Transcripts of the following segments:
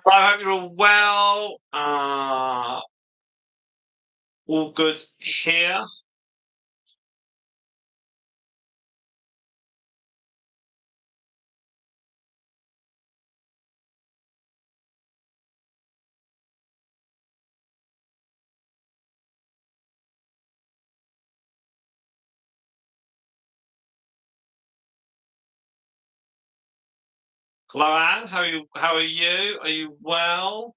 I hope you're all well. All good here. Hello, Anne. How are you? Are you well?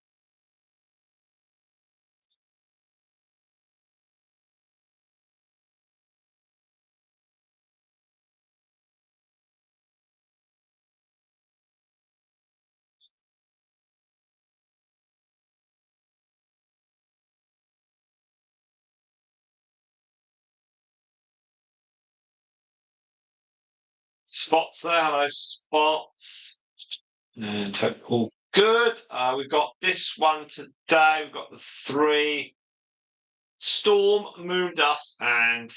Spots there. Hello, Spots. And hope all good. We've got this one today. We've got the three Storm, Moondust, and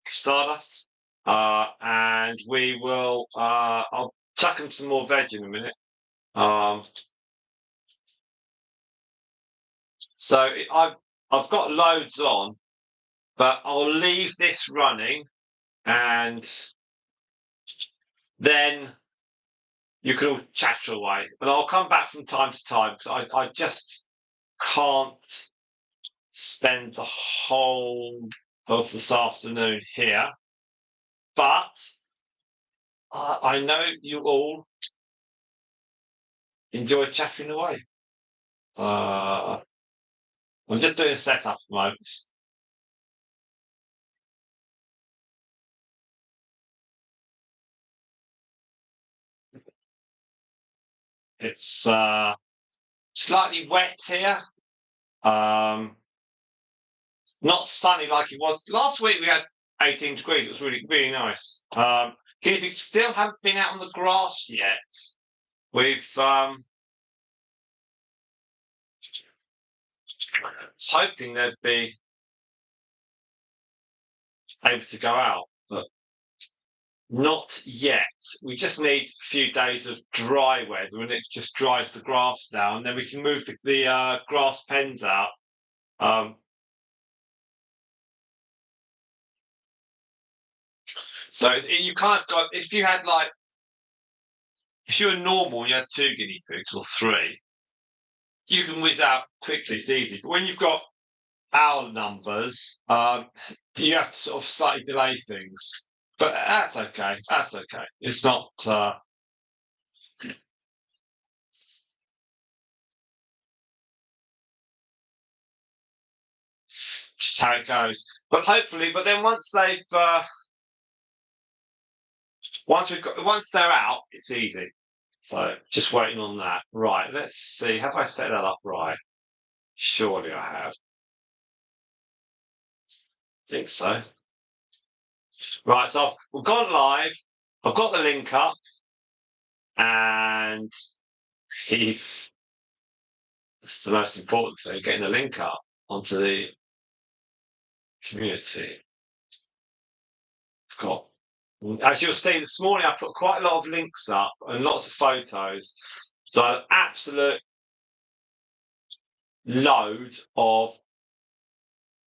Stardust. And we will. I'll chuck them some more veg in a minute. Um, so I've got loads on, but I'll leave this running, and then you can all chatter away. But I'll come back from time to time because I just can't spend the whole of this afternoon here. But I know you all enjoy chattering away. I'm just doing a setup at the moment. It's slightly wet here. Um, not sunny like it was last week. We had 18 degrees. It was really nice. Guinea pigs still haven't been out on the grass yet. We've was hoping they'd be able to go out, but not yet. We just need a few days of dry weather, and it just dries the grass down. Then we can move the grass pens out. Um, so you kind of got if you had like if you were normal, and you had two guinea pigs or three, you can whiz out quickly. It's easy. But when you've got our numbers, you have to sort of slightly delay things. But that's okay. That's okay. It's not. Just how it goes. But hopefully, but then once they've once they're out, it's easy. So just waiting on that. Right, let's see. Have I set that up right? Surely I have. Think so. Right, so we've gone live. I've got the link up, and if It's the most important thing, getting the link up onto the community. I've got, as you'll see this morning, I put quite a lot of links up and lots of photos. So an absolute load of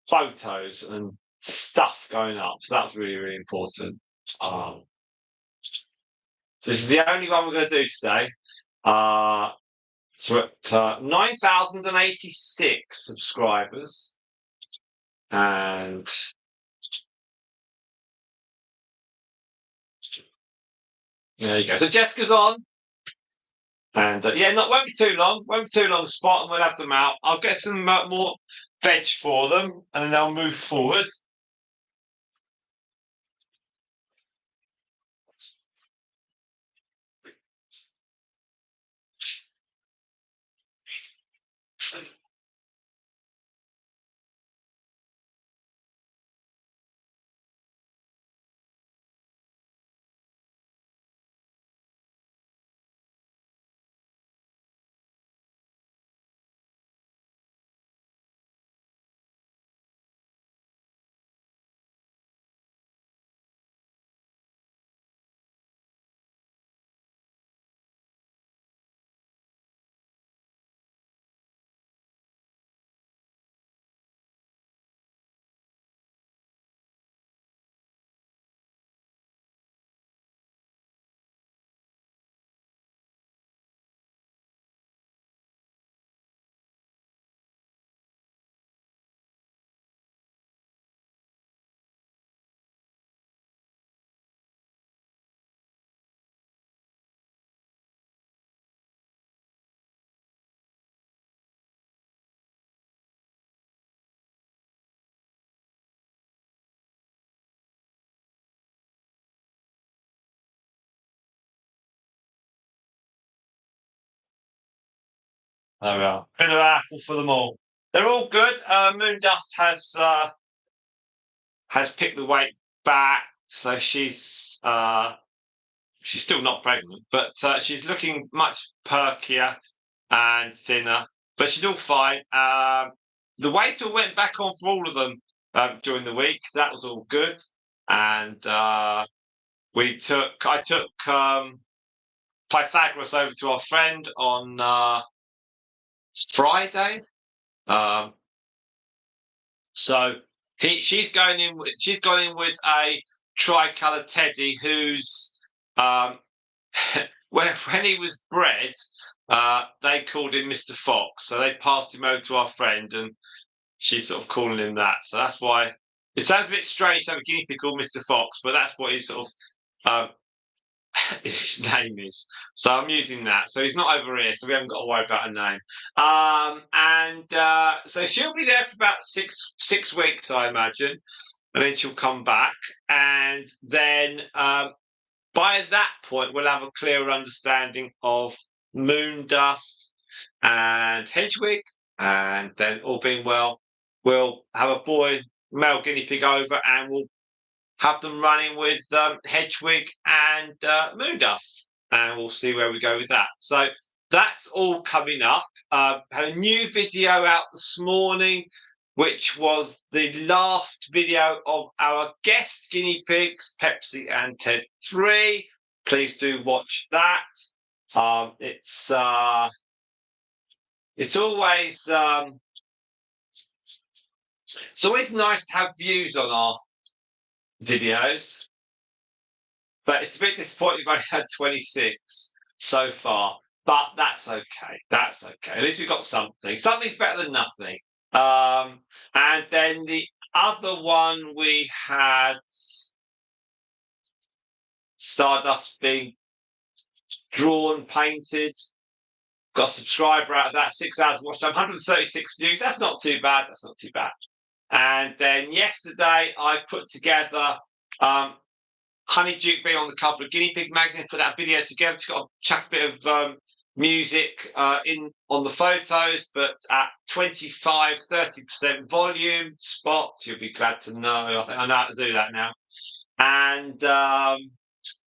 photos and stuff going up. So that's really, really important. This is the only one we're going to do today. So at 9,086 subscribers. And there you go. So Jessica's on. And yeah, won't be too long. Won't be too long, Spot, and we'll have them out. I'll get some more veg for them, and then they'll move forward. There we are. Bit of apple for them all. They're all good. Moondust has picked the weight back, so she's still not pregnant, but she's looking much perkier and thinner. But she's all fine. The weight all went back on for all of them during the week. That was all good, and I took Pythagoras over to our friend on Friday. So she's gone in with a tricolour teddy who's when he was bred, they called him Mr. Fox. So they passed him over to our friend, and she's sort of calling him that. So that's why it sounds a bit strange to have a guinea pig called Mr. Fox, but that's what he's sort of his name is. So I'm using that. So he's not over here, so we haven't got to worry about a name. So she'll be there for about six weeks, I imagine, and then she'll come back. And then by that point, we'll have a clearer understanding of Moondust and Hedwig, and then all being well, we'll have a male guinea pig over, and we'll have them running with Hedwig and Moondust, and we'll see where we go with that. So that's all coming up. Had a new video out this morning, which was the last video of our guest guinea pigs, Pepsi and Ted 3. Please do watch that. It's always nice to have views on our videos, but it's a bit disappointing if I had 26 so far. But that's okay. That's okay. At least we got something. Something's better than nothing. And then the other one we had Stardust being drawn, painted. Got a subscriber out of that. 6 hours watch time, 136 views. That's not too bad. That's not too bad. And then yesterday I put together Honey Duke being on the cover of Guinea Pig magazine, put that video together. It's got a chuck a bit of music in on the photos, but at 25-30% volume. Spot, you'll be glad to know. I think I know how to do that now. And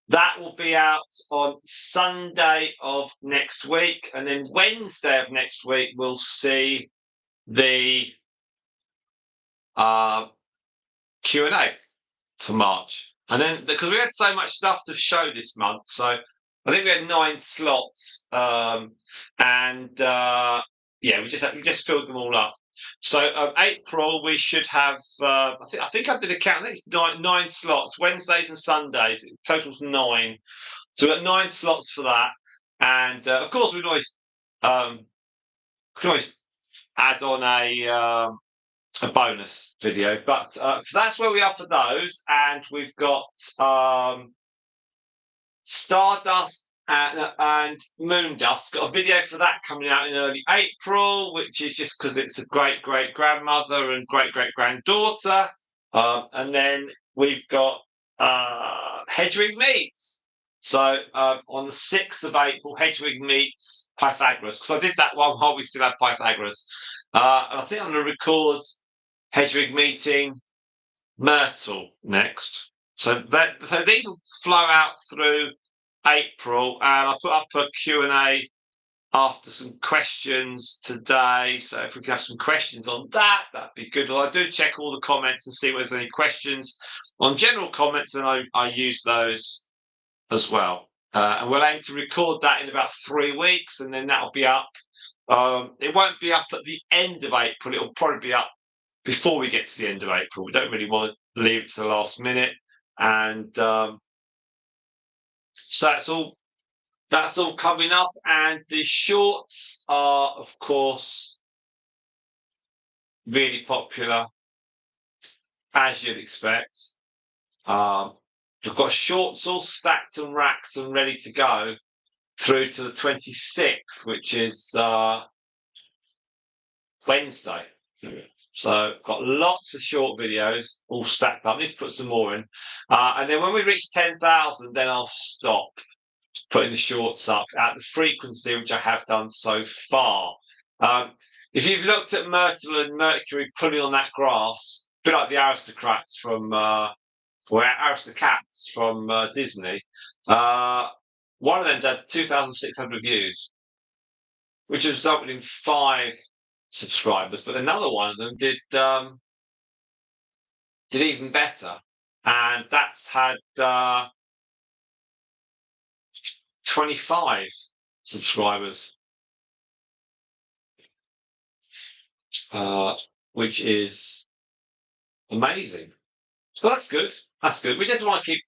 That will be out on Sunday of next week, and then Wednesday of next week we'll see the Q&A for March. And then, because we had so much stuff to show this month, so I think we had 9 slots, and yeah, we just filled them all up. So April we should have. I think I did a count. I think it's nine slots, Wednesdays and Sundays. It totals 9. So we've got 9 slots for that, and of course we can always add on a bonus video, but that's where we are for those. And we've got Stardust and Moondust. Got a video for that coming out in early April, which is just because it's a great great grandmother and great great granddaughter. And then we've got Hedwig meets. So on the 6th of April, Hedwig meets Pythagoras, because I did that one while we still had Pythagoras. And I think I'm going to record Hedwig meeting Myrtle next. So these will flow out through April, and I put up a Q&A after some questions today. So if we can have some questions on that, that'd be good. Well, I do check all the comments and see whether there's any questions on general comments, and I use those as well. And we'll aim to record that in about 3 weeks, and then that'll be up. It won't be up at the end of April. It'll probably be up before we get to the end of April. We don't really want to leave it to the last minute. And so that's all coming up. And the shorts are, of course, really popular, as you'd expect. We've got shorts all stacked and racked and ready to go through to the 26th, which is Wednesday. So got lots of short videos all stacked up. Let's put some more in. And then when we reach 10,000, then I'll stop putting the shorts up at the frequency which I have done so far. If you've looked at Myrtle and Mercury pulling on that grass, a bit like the aristocrats from or Aristocats from Disney, one of them had 2,600 views, which has resulted in 5 subscribers, but another one of them did even better, and that's had 25 subscribers, which is amazing. Well, that's good. That's good. We just want to keep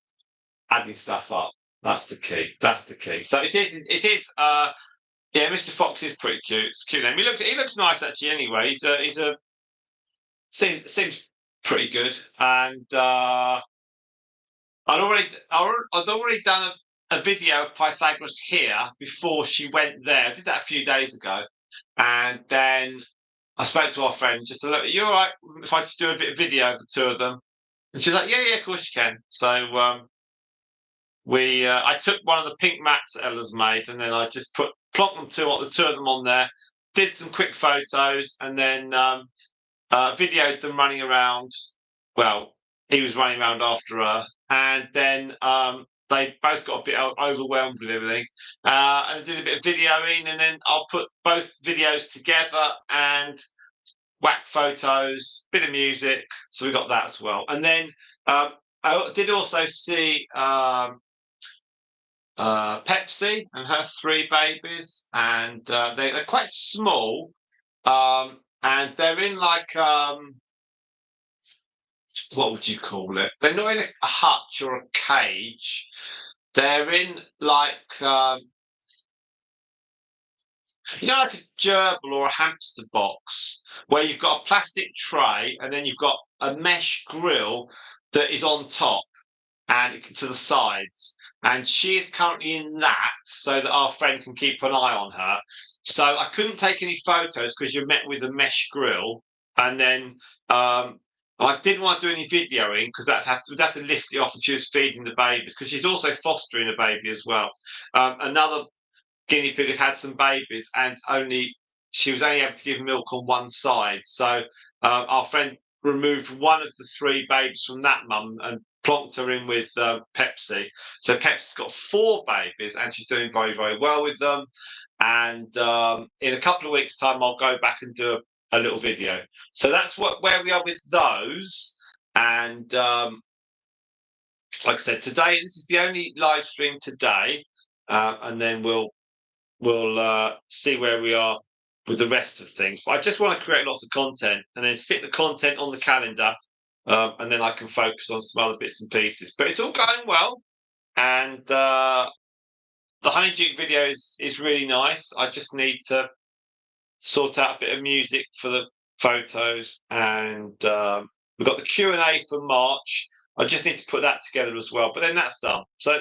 adding stuff up. That's the key. That's the key. So it is. It is. Yeah, Mr. Fox is pretty cute. It's a cute name. He looks nice actually. Anyway, he's a seems pretty good. And I'd already done a video of Pythagoras here before she went there. I did that a few days ago, and then I spoke to our friend just to look. You all right if I just do a bit of video of the two of them? And she's like, yeah, of course you can. So I took one of the pink mats Ella's made, and then I just plonked the two of them on there, did some quick photos, and then videoed them running around. Well, he was running around after her, and then they both got a bit overwhelmed with everything, and I did a bit of videoing, and then I'll put both videos together and whack photos, bit of music, so we got that as well. And then I did also see Pepsi and her 3 babies, and they're quite small, and they're in like what would you call it? They're not in a hutch or a cage. They're in like like a gerbil or a hamster box, where you've got a plastic tray and then you've got a mesh grill that is on top and to the sides. And she is currently in that, so that our friend can keep an eye on her. So I couldn't take any photos because you're met with a mesh grill, and then I didn't want to do any videoing because we'd have to lift it off if she was feeding the babies, because she's also fostering a baby as well. Another guinea pig has had some babies, and she was only able to give milk on one side. So our friend removed one of the 3 babies from that mum and plonked her in with Pepsi. So Pepsi's got 4 babies, and she's doing very, very well with them. And in a couple of weeks' time, I'll go back and do a little video. So that's where we are with those. And like I said, today this is the only live stream today, and then we'll see where we are with the rest of things. But I just want to create lots of content and then stick the content on the calendar, and then I can focus on some other bits and pieces. But it's all going well, and the Honeydew video is really nice. I just need to sort out a bit of music for the photos, and we've got the Q&A for March. I just need to put that together as well, but then that's done. So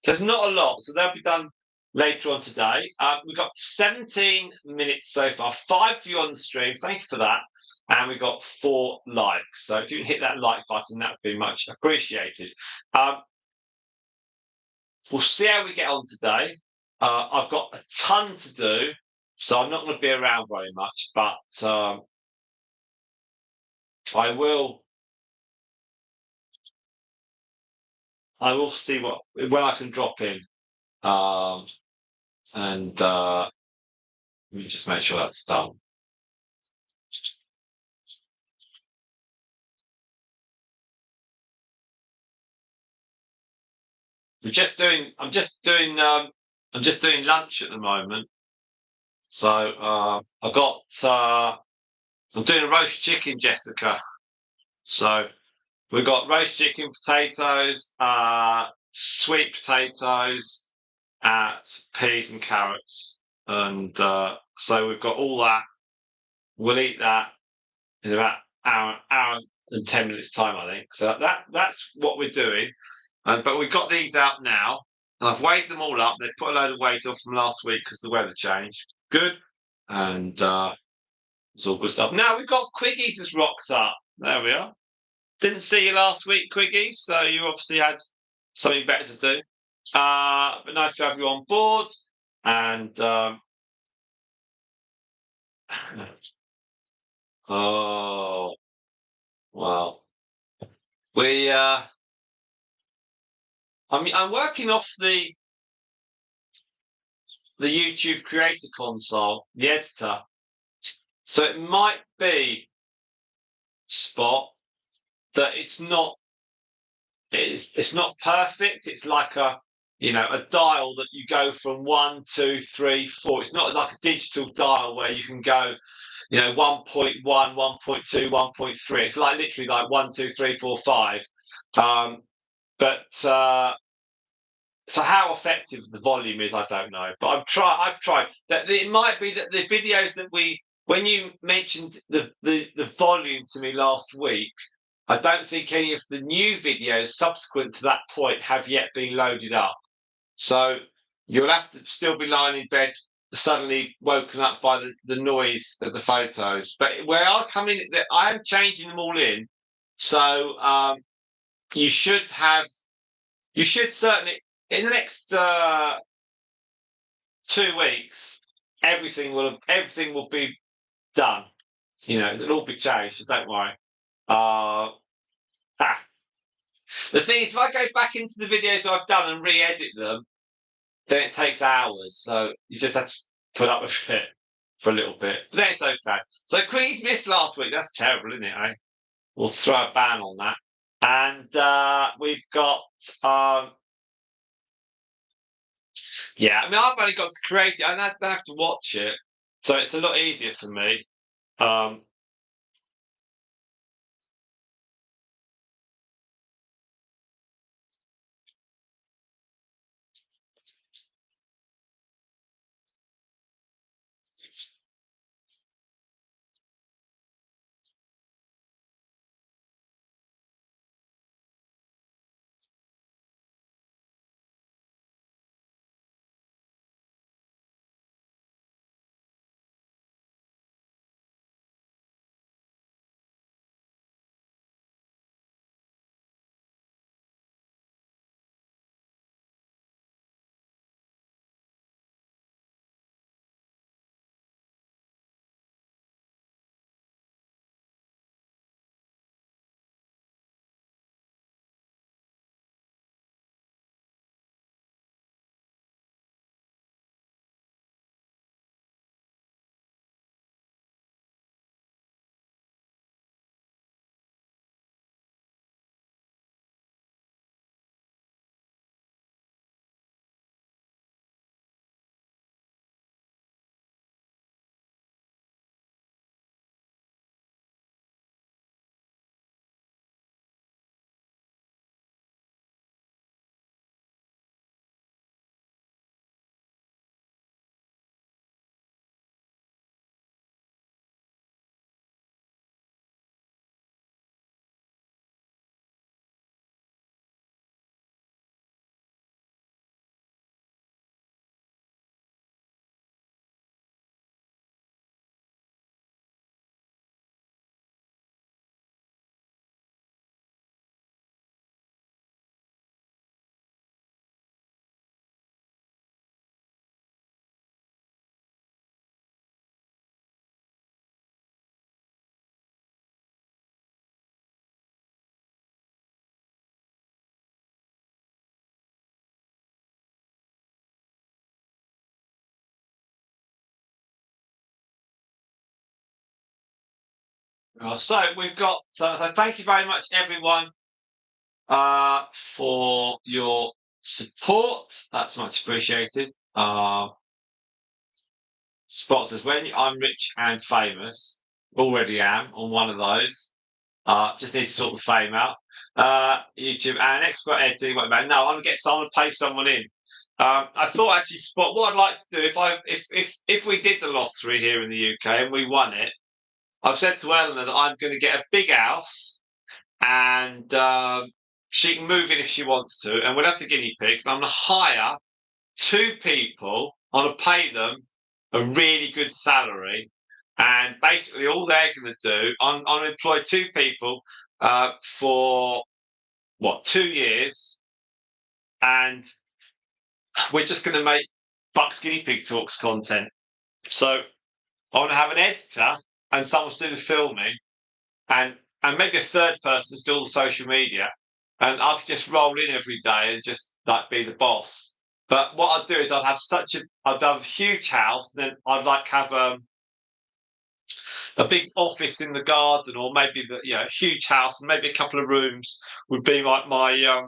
there's not a lot, so they'll be done later on today. We've got 17 minutes so far, 5 of you on the stream. Thank you for that. And we've got 4 likes. So if you can hit that like button, that would be much appreciated. We'll see how we get on today. I've got a ton to do, so I'm not going to be around very much, but I will see when I can drop in. And let me just make sure that's done. I'm just doing lunch at the moment. So I'm doing a roast chicken, Jessica. So we've got roast chicken, potatoes, sweet potatoes, peas and carrots, and so we've got all that. We'll eat that in about hour and 10 minutes time, I think. So that's what we're doing. But we've got these out now, and I've weighed them all up. They've put a load of weight off from last week because the weather changed. Good, and it's all good stuff. Now we've got Quiggies has rocked up. There we are. Didn't see you last week, Quiggies, so you obviously had something better to do. But nice to have you on board. And oh, well, I'm working off the YouTube Creator Console, the editor. So it might be, Spot, that it's not perfect. It's like a dial that you go from 1, 2, 3, 4. It's not like a digital dial where you can go 1.1, 1.2, 1.3. It's like literally like 1, 2, 3, 4, 5. But so how effective the volume is, I don't know. But I've tried. That it might be that the videos that when you mentioned the volume to me last week, I don't think any of the new videos subsequent to that point have yet been loaded up. So you'll have to still be lying in bed, suddenly woken up by the noise of the photos. But where I come in, I am changing them all in. So you should certainly, in the next 2 weeks, everything will be done. It'll all be changed, so don't worry. The thing is, if I go back into the videos I've done and re-edit them, then it takes hours. So you just have to put up with it for a little bit. But then it's okay. So Queen's missed last week. That's terrible, isn't it? Eh? We'll throw a ban on that. And we've got I've only got to create it. I don't have to watch it, so it's a lot easier for me. So we've got. So thank you very much, everyone, for your support. That's much appreciated. Spot says, when I'm rich and famous, already am on one of those. Just need to sort the fame out. YouTube and expert editing. What about? No, I'm gonna get someone to pay someone in. I thought actually, Spot. What I'd like to do if we did the lottery here in the UK and we won it, I've said to Eleanor that I'm going to get a big house and she can move in if she wants to, and we'll have the guinea pigs. And I'm going to hire two people. I'm going to pay them a really good salary, and basically all they're going to do, I'm going to employ two people for what 2 years, and we're just going to make Bucks Guinea Pig Talks content. So I want to have an editor and someone to do the filming, and maybe a third person to do all the social media, and I could just roll in every day and just like be the boss. But what I'd do is I'd have a huge house, and then I'd like have a big office in the garden, or maybe a huge house, and maybe a couple of rooms would be like my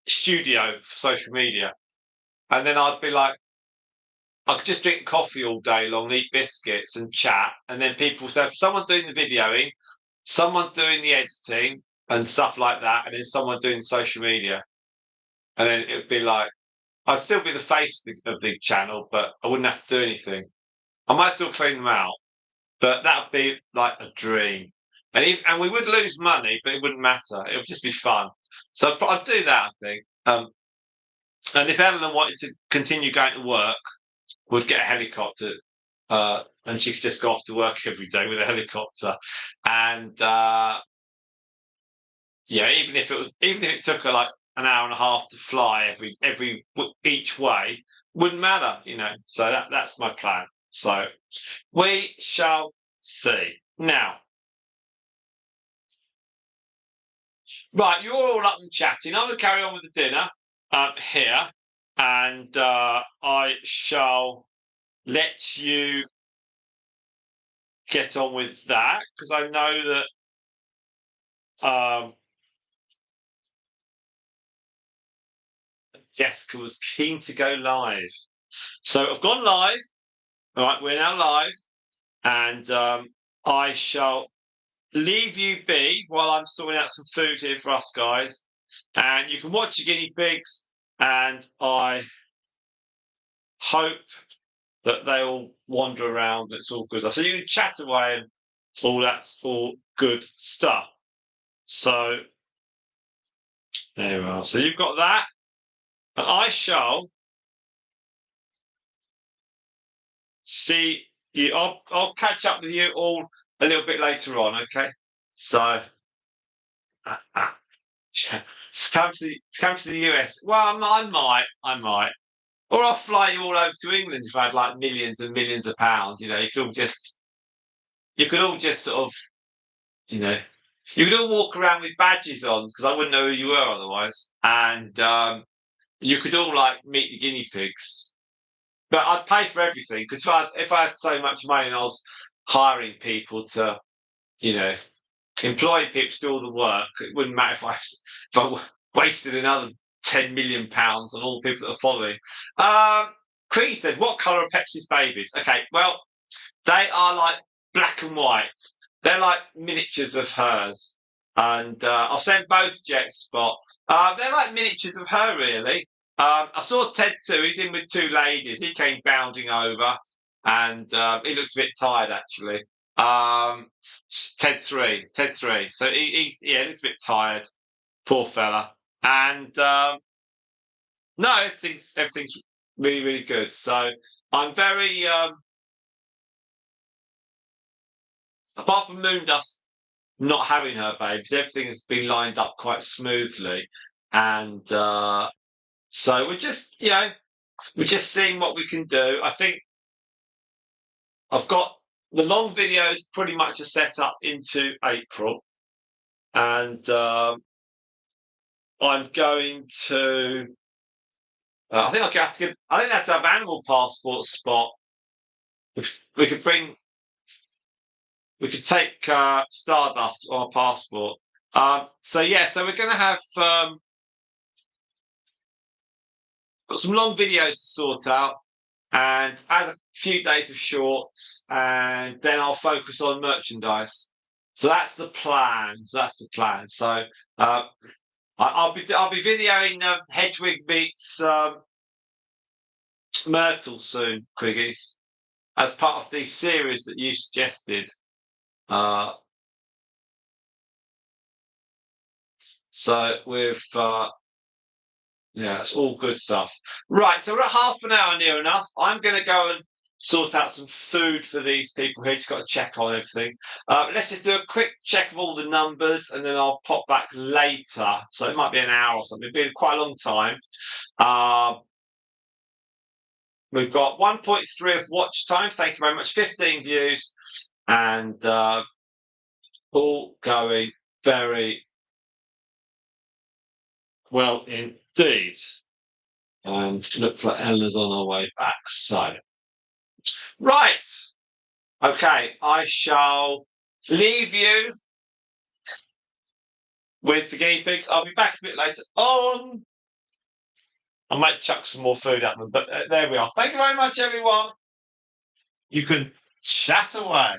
studio for social media. And then I'd be like, I could just drink coffee all day long, eat biscuits and chat, and then people say, someone doing the videoing, someone doing the editing and stuff like that, and then someone doing social media. And then it would be like, I'd still be the face of the channel, but I wouldn't have to do anything. I might still clean them out, but that would be like a dream. And we would lose money, but it wouldn't matter. It would just be fun. So I'd do that, I think. And if Eleanor wanted to continue going to work, we'd get a helicopter, and she could just go off to work every day with a helicopter. And even if it took her like an hour and a half to fly each way, wouldn't matter, So that's my plan. So we shall see. Now, right, you're all up and chatting. I'm going to carry on with the dinner here, and I shall let you get on with that, because I know that Jessica was keen to go live. So I've gone live. All right, we're now live, and I shall leave you be while I'm sorting out some food here for us guys. And you can watch the guinea pigs, and I hope that they all wander around. It's all good. So you can chat away, and that's all good stuff. So there we are. So you've got that, and I shall see you. I'll catch up with you all a little bit later on. Okay. So it's come to the US. Well, I might. Or I'll fly you all over to England if I had like millions and millions of pounds. You could all just sort of, you know, you could all walk around with badges on, because I wouldn't know who you were otherwise. And you could all like meet the guinea pigs. But I'd pay for everything, because if I had so much money and I was hiring people to, employing people to do all the work, it wouldn't matter if I wasted another £10 million on all the people that are following. Queen said, "What colour are Pepsi's babies?" Okay, well, they are like black and white. They're like miniatures of hers, and I'll send both Jet Spot. They're like miniatures of her, really. I saw Ted too. He's in with two ladies. He came bounding over, and he looks a bit tired actually. Ted three. So he looks a bit tired. Poor fella. And no, everything's really, really good. So I'm very apart from Moondust not having her babies, everything has been lined up quite smoothly. And so we're just seeing what we can do. I think I've got the long videos pretty much are set up into April, and I'm going to. I think I think I have to have animal passport Spot. We could bring we could take Stardust on our passport. So yeah, so we're going to have got some long videos to sort out, and add a few days of shorts, and then I'll focus on merchandise. So that's the plan. So I'll be videoing Hedwig meets Myrtle soon, Quiggies, as part of the series that you suggested. Uh, so with yeah, it's all good stuff. Right, so we're at half an hour near enough. I'm going to go and sort out some food for these people here. Just got to check on everything. Let's just do a quick check of all the numbers, and then I'll pop back later. So it might be an hour or something. It's been quite a long time. Uh, we've got 1.3 of watch time. Thank you very much. 15 views, and all going very well indeed. And looks like Eleanor's on her way back. So, right. Okay, I shall leave you with the guinea pigs. I'll be back a bit later on. I might chuck some more food at them, but there we are. Thank you very much, everyone. You can chat away.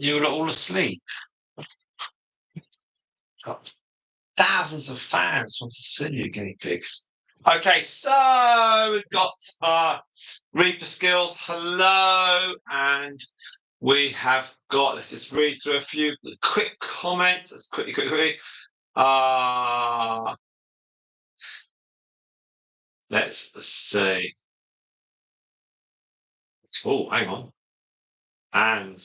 You're all asleep. Got thousands of fans want to see you, guinea pigs. Okay, so we've got Reaper Skills. Hello, and we have got. Let's just read through a few quick comments. Let's quickly. Let's see. Oh, hang on. And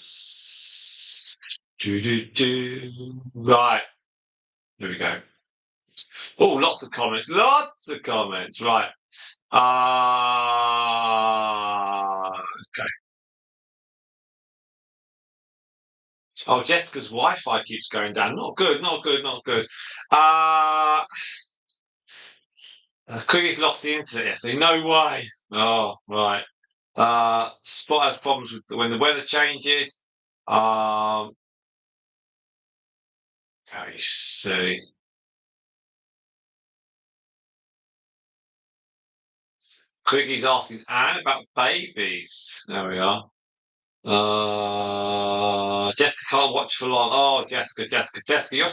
right. Here we go. Oh, lots of comments. Lots of comments. Right. Okay. Oh, Jessica's Wi-Fi keeps going down. Not good. Not good. Not good. Cricket's lost the internet yesterday. No way. Oh, right. Spot has problems with when the weather changes. Very silly. Quicky's asking Anne about babies. There we are. Jessica can't watch for long. Oh, Jessica, you have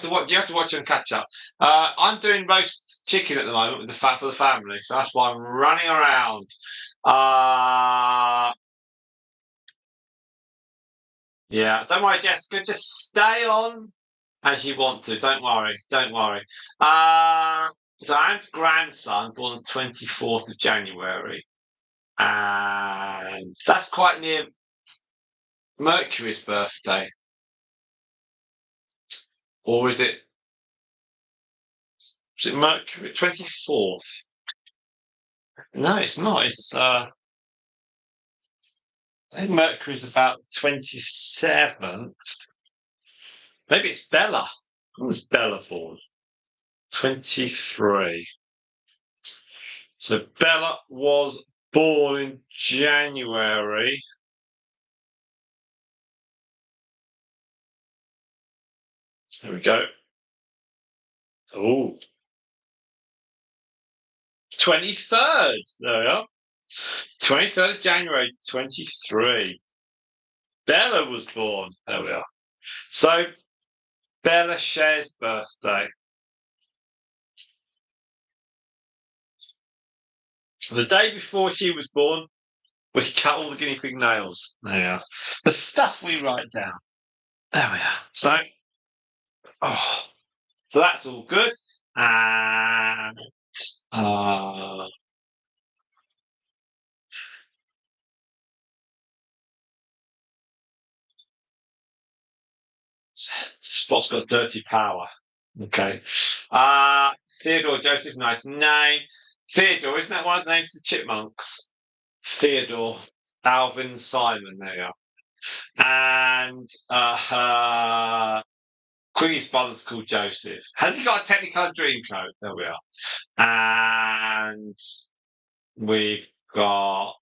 to watch. You have to watch and catch up. I'm doing roast chicken at the moment with the fat for the family, so that's why I'm running around. Yeah, don't worry, Jessica. Just stay on as you want to. Don't worry. Don't worry. So Anne's grandson, born the 24th of January, and that's quite near Mercury's birthday, or is it? Is it Mercury 24th? No, it's not. I think Mercury's about 27th. Maybe it's Bella. When was Bella born? 23. So Bella was born in January. There we go. Oh, 23rd. There we are. 23rd of January, 23. Bella was born. There we are. So Bella shares birthday. The day before she was born, we cut all the guinea pig nails. There we are. The stuff we write down. There we are. Oh, so that's all good. And Spot's got dirty power. Okay. Theodore Joseph, nice name. Theodore, isn't that one of the names of the chipmunks? Theodore, Alvin, Simon. There you are. And Queenie's brother's called Joseph. Has he got a Technicolor Dreamcoat? There we are. And we've got.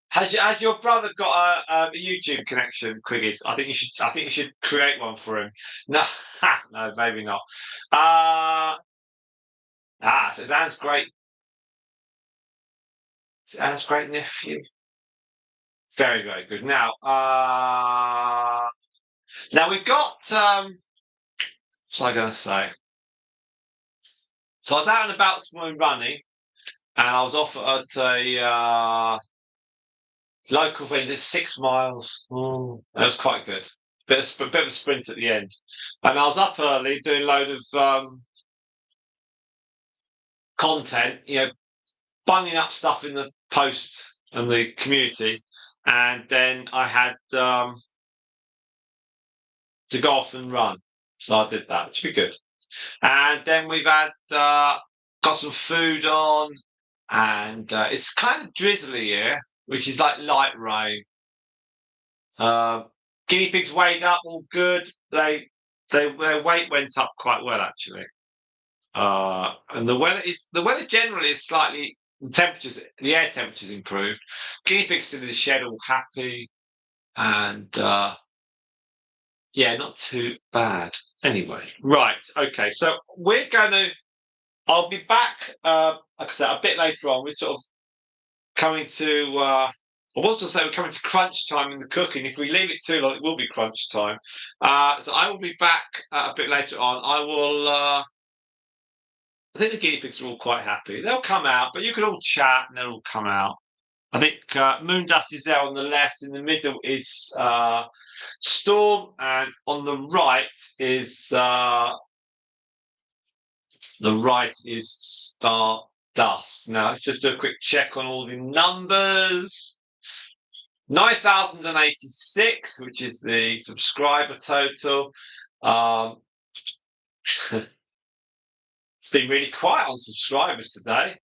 Has your brother got a YouTube connection, Quiggies? I think you should. I think you should create one for him. No, no, maybe not. So it's Anne's great. It's Anne's great nephew. Very, very good. Now we've got. What's I going to say? So I was out and about this morning running, and I was off at a local venue. It's 6 miles. Oh, that was quite good. Bit of a sprint at the end, and I was up early doing a load of content. Bunging up stuff in the post and the community, and then I had to go off and run. So I did that, which would be good. And then we've had got some food on, and it's kind of drizzly here, which is like light rain. Guinea pigs weighed up, all good. Their weight went up quite well actually. And the weather generally is slightly the air temperatures improved. Guinea pigs still in the shed, all happy, and yeah, not too bad. Anyway, right, okay. So I'll be back, like I said, a bit later on with sort of coming to. I was going to say we're coming to crunch time in the cooking. If we leave it too long, it will be crunch time. So I will be back a bit later on. I will. I think the guinea pigs are all quite happy. They'll come out, but you can all chat and they'll all come out. I think Moondust is there on the left. In the middle is Storm, and on the right is Stardust. Now let's just do a quick check on all the numbers. 9,086, which is the subscriber total. It's been really quiet on subscribers today.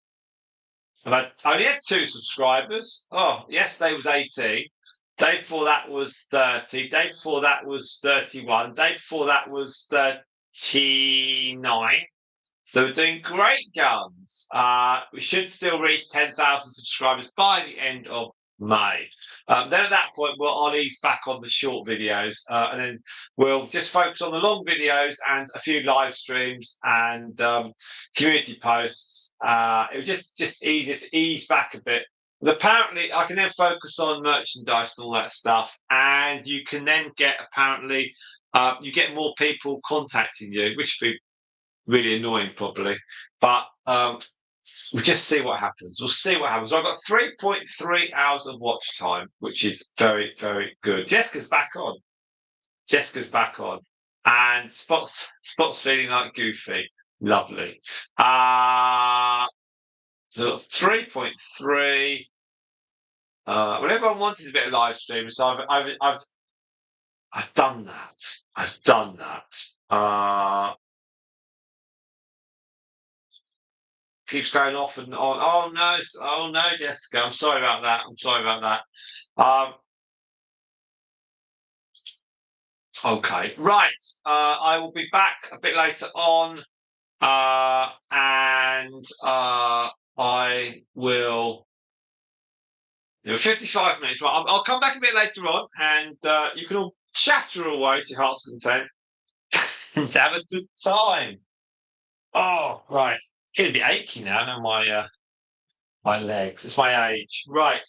I only had 2 subscribers. Oh, yesterday was 18. Day before that was 30. Day before that was 31. Day before that was 39. So we're doing great guns. We should still reach 10,000 subscribers by the end of May. Then at that point, I'll ease back on the short videos, and then we'll just focus on the long videos and a few live streams and community posts. It was just easier to ease back a bit. But apparently, I can then focus on merchandise and all that stuff, and you can then get apparently you get more people contacting you, which would be really annoying probably, but we'll just see what happens. We'll see what happens. I've got 3.3 hours of watch time, which is very, very good. Jessica's back on. And Spot's feeling like Goofy. Lovely. So 3.3. What everyone wants is a bit of live stream, so I've done that. I've done that. Keeps going off and on. Oh no, Jessica. I'm sorry about that. Okay, right. I will be back a bit later on, and I will. 55 minutes. Right, I'll come back a bit later on, and you can all chatter away to your heart's content and have a good time. Oh, right. Getting a bit achy now. Now my legs. It's my age. Right.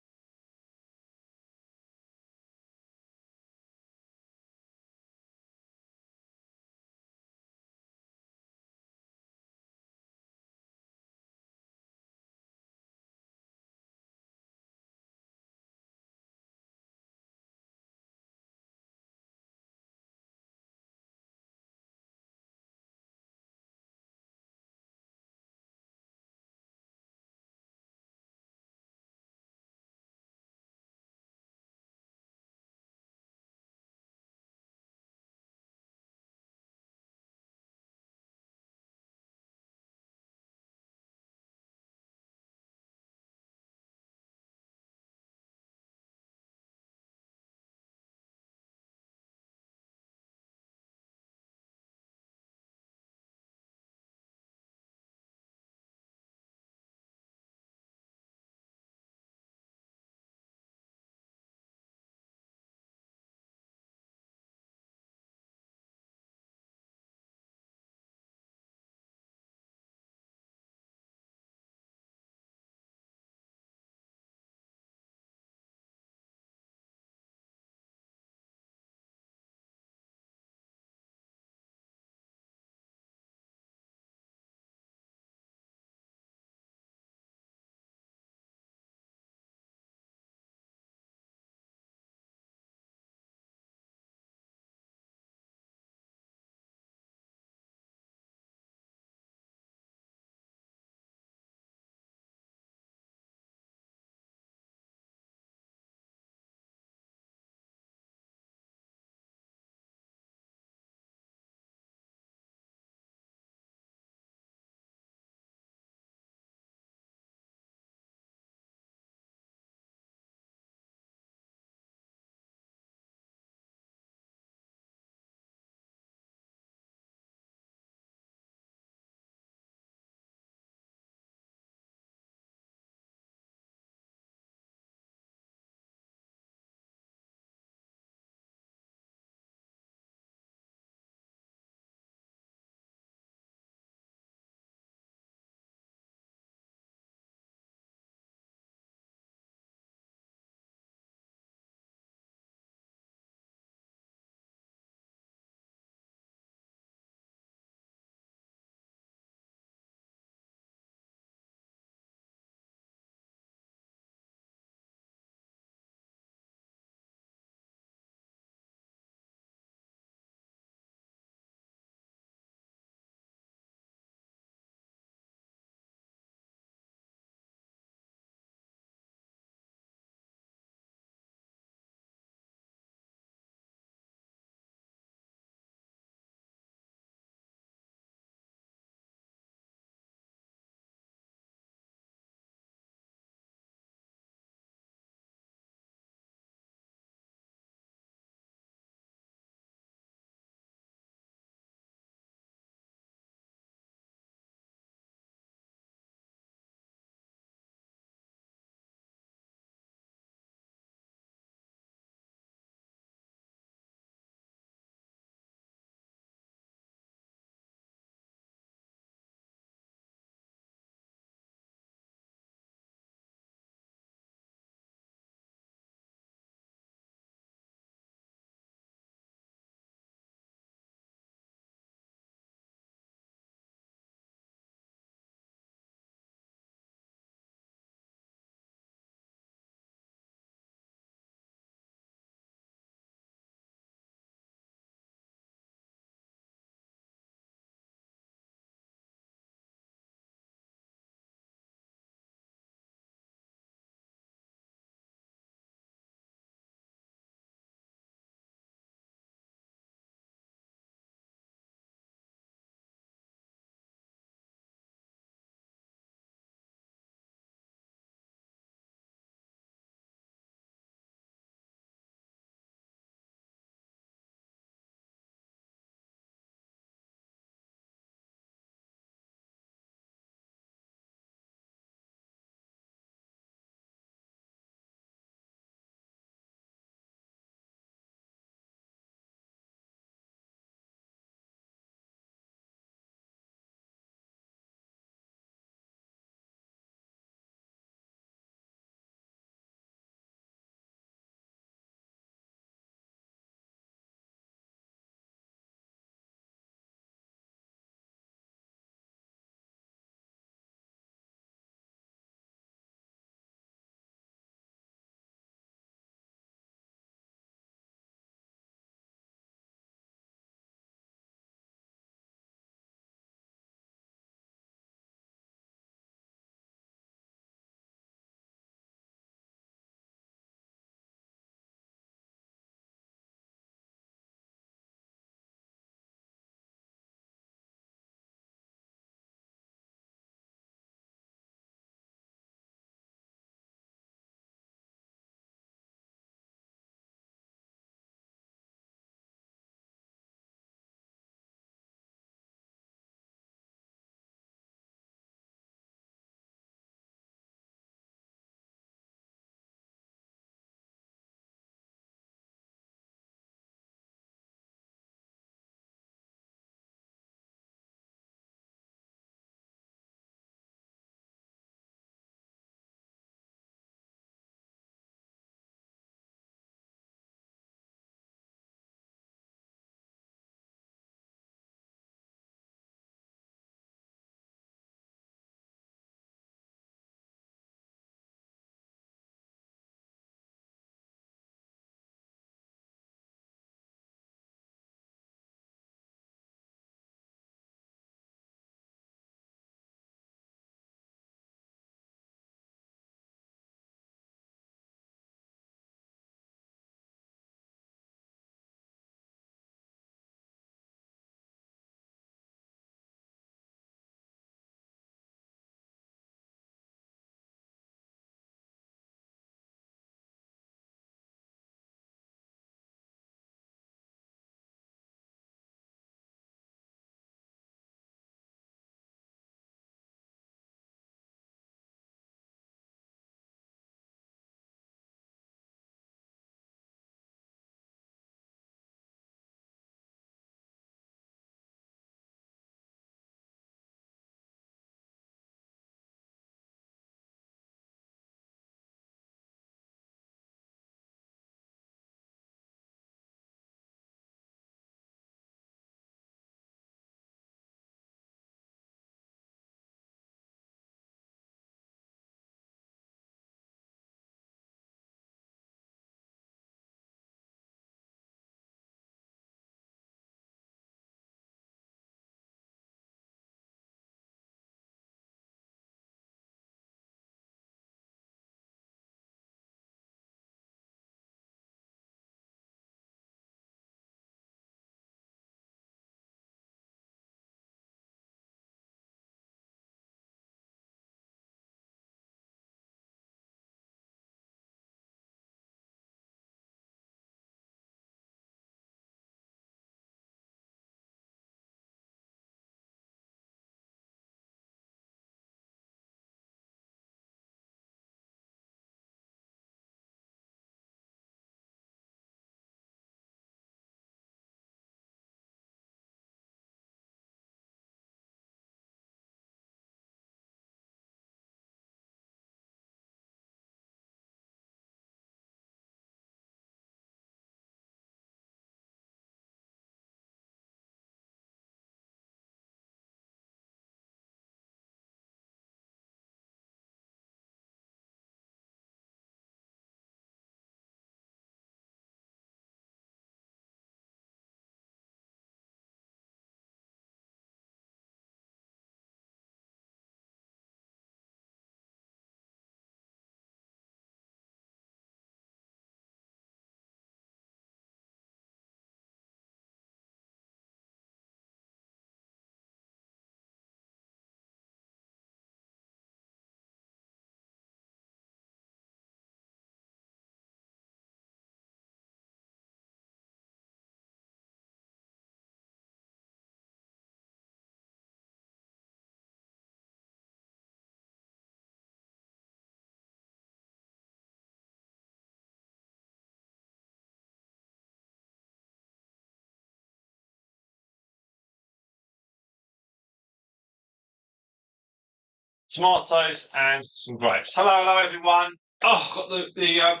tomatoes, and some grapes. Hello, everyone. Oh, got the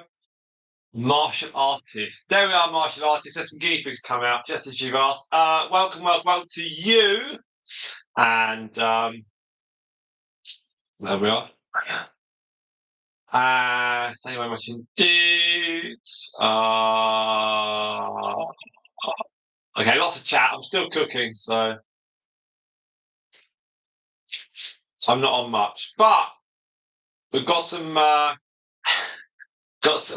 martial artist. There we are, martial artist. There's some guinea pigs come out, just as you've asked. Welcome to you. And there we are. Thank you very much indeed. Okay, lots of chat. I'm still cooking, so I'm not on much. But we've got some. There's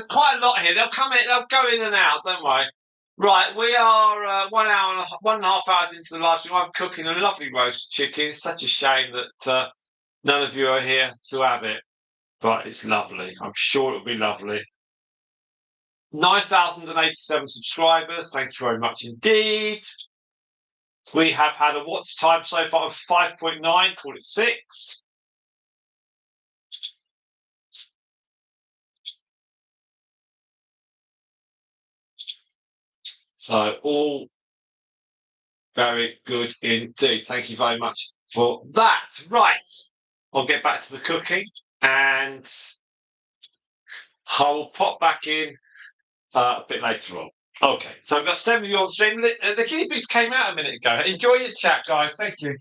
quite a lot here. They'll come in. They'll go in and out. Don't worry. Right, we are 1.5 hours into the live stream. I'm cooking a lovely roast chicken. It's such a shame that none of you are here to have it, but it's lovely. I'm sure it'll be lovely. 9,087 subscribers. Thank you very much indeed. We have had a watch time so far of 5.9. Call it 6. So all very good indeed. Thank you very much for that. Right, I'll get back to the cooking and I will pop back in a bit later on. Okay, so I've got 7 of you on stream. The guinea pigs came out a minute ago. Enjoy your chat, guys. Thank you.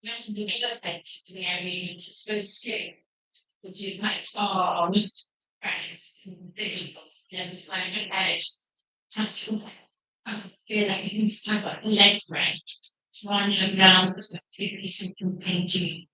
Imagine the elephant to the area it's supposed to. Would you like our friends and people and find a edge? I feel like you can talk about the leg break. Running around with two pieces of painting.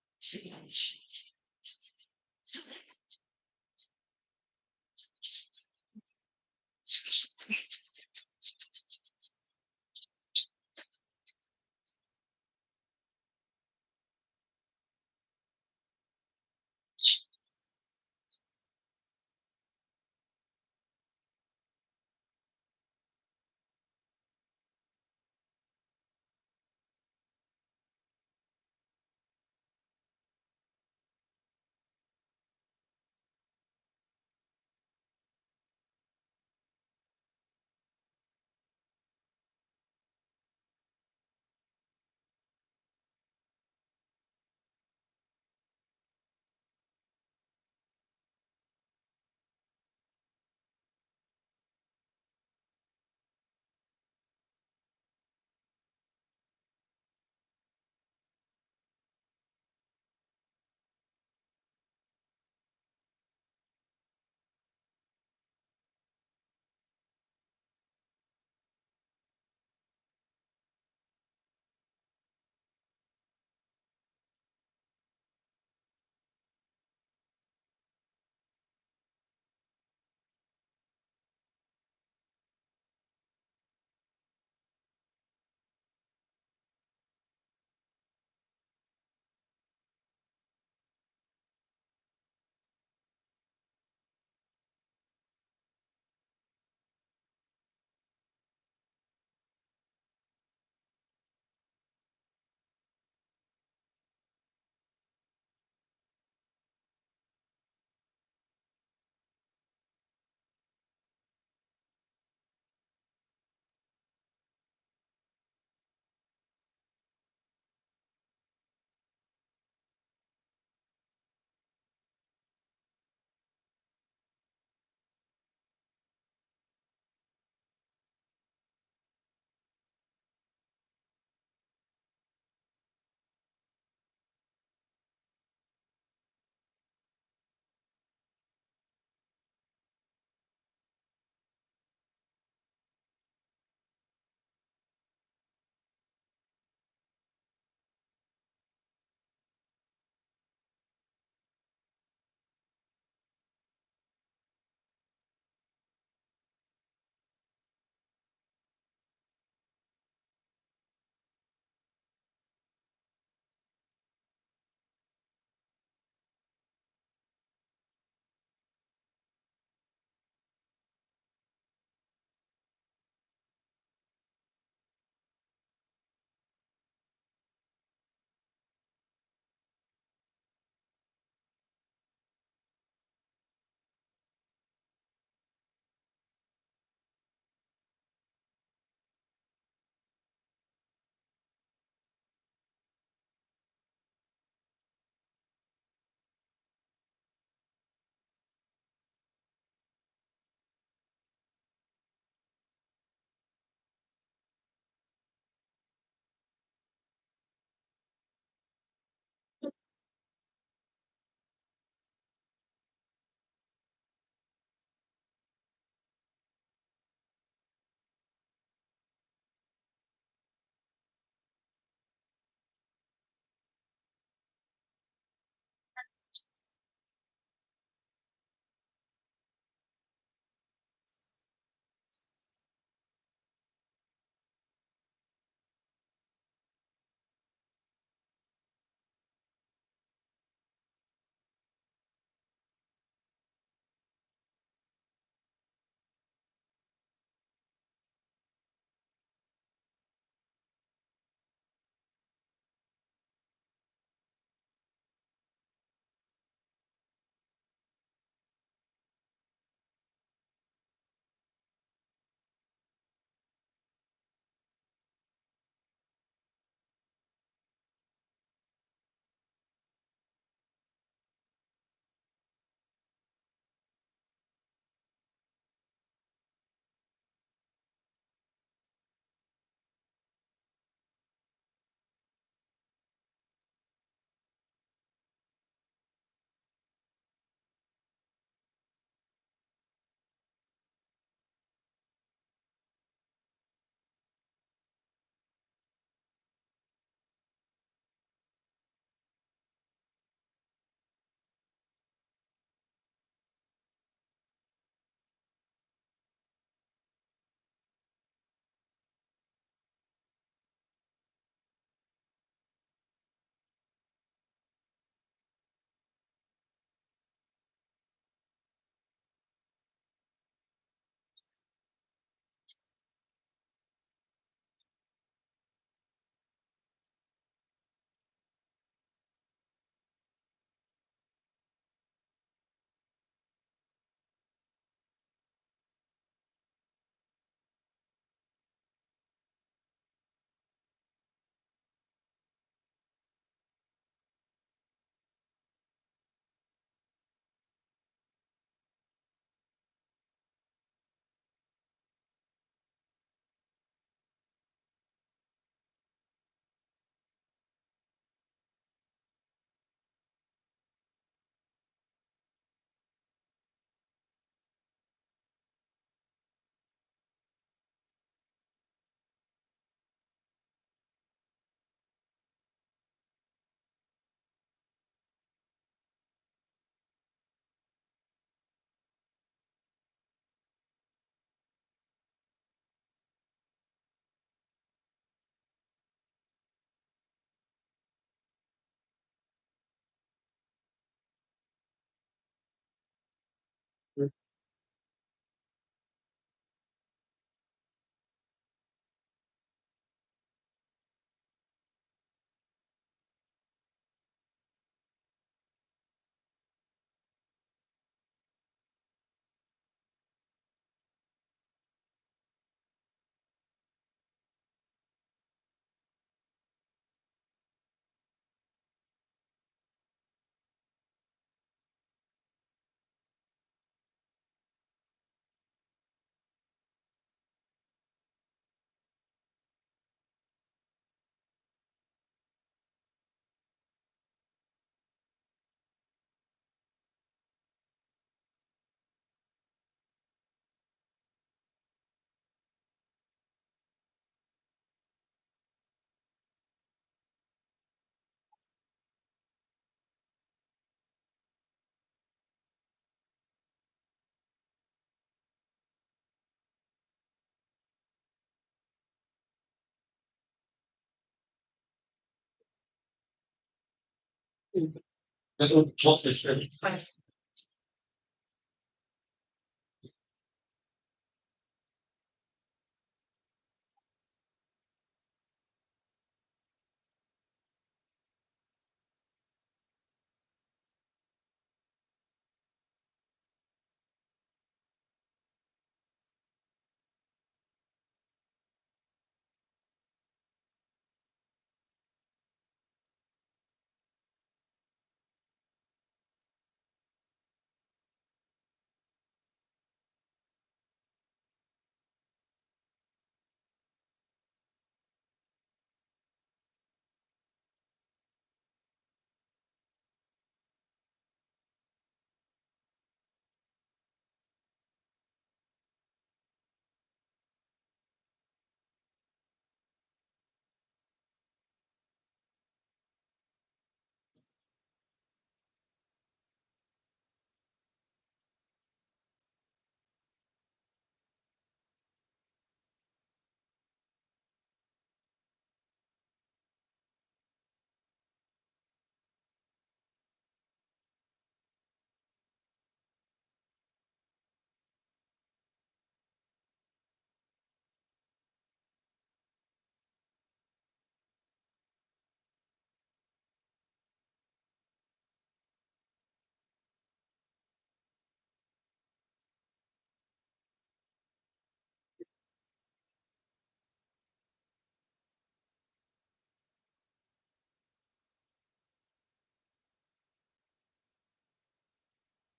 What's this really?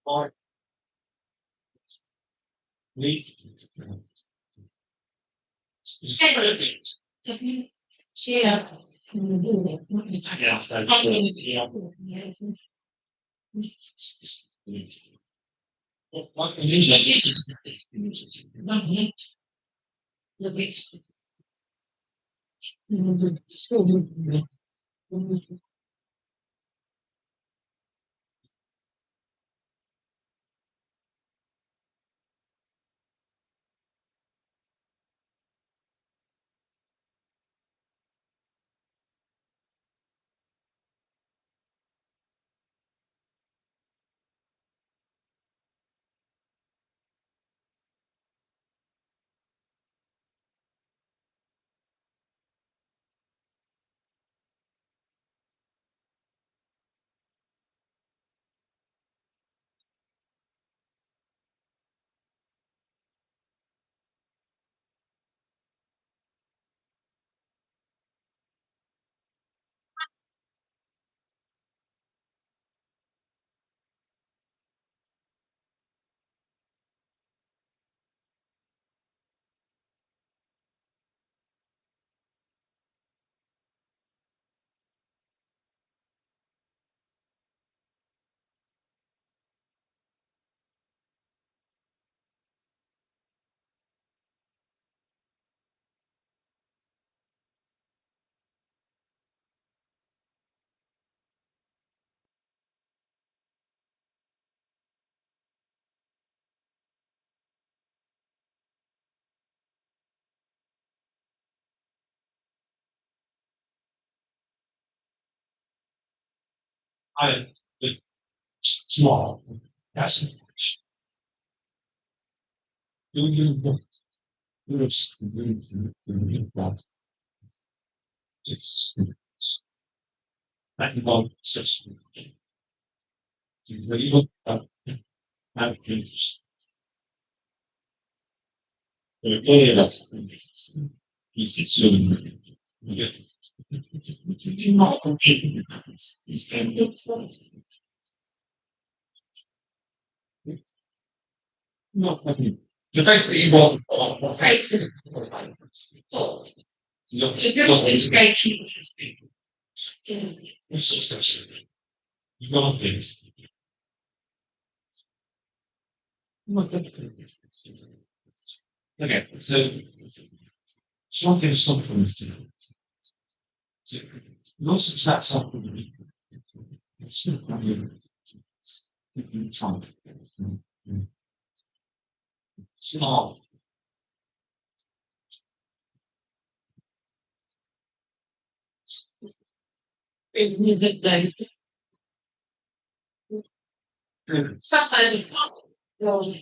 Or leave. Yeah. Yeah, so, yeah. What can you I small. That's do you it's that involved system. You look up have things. Yes. It's soon. Not completely. It's kind of not happening. The best thing about right. It's great. It's so such. You know things. Okay, so something is to you also chat something it's still probably time. Small. Sometimes well,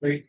Mhm.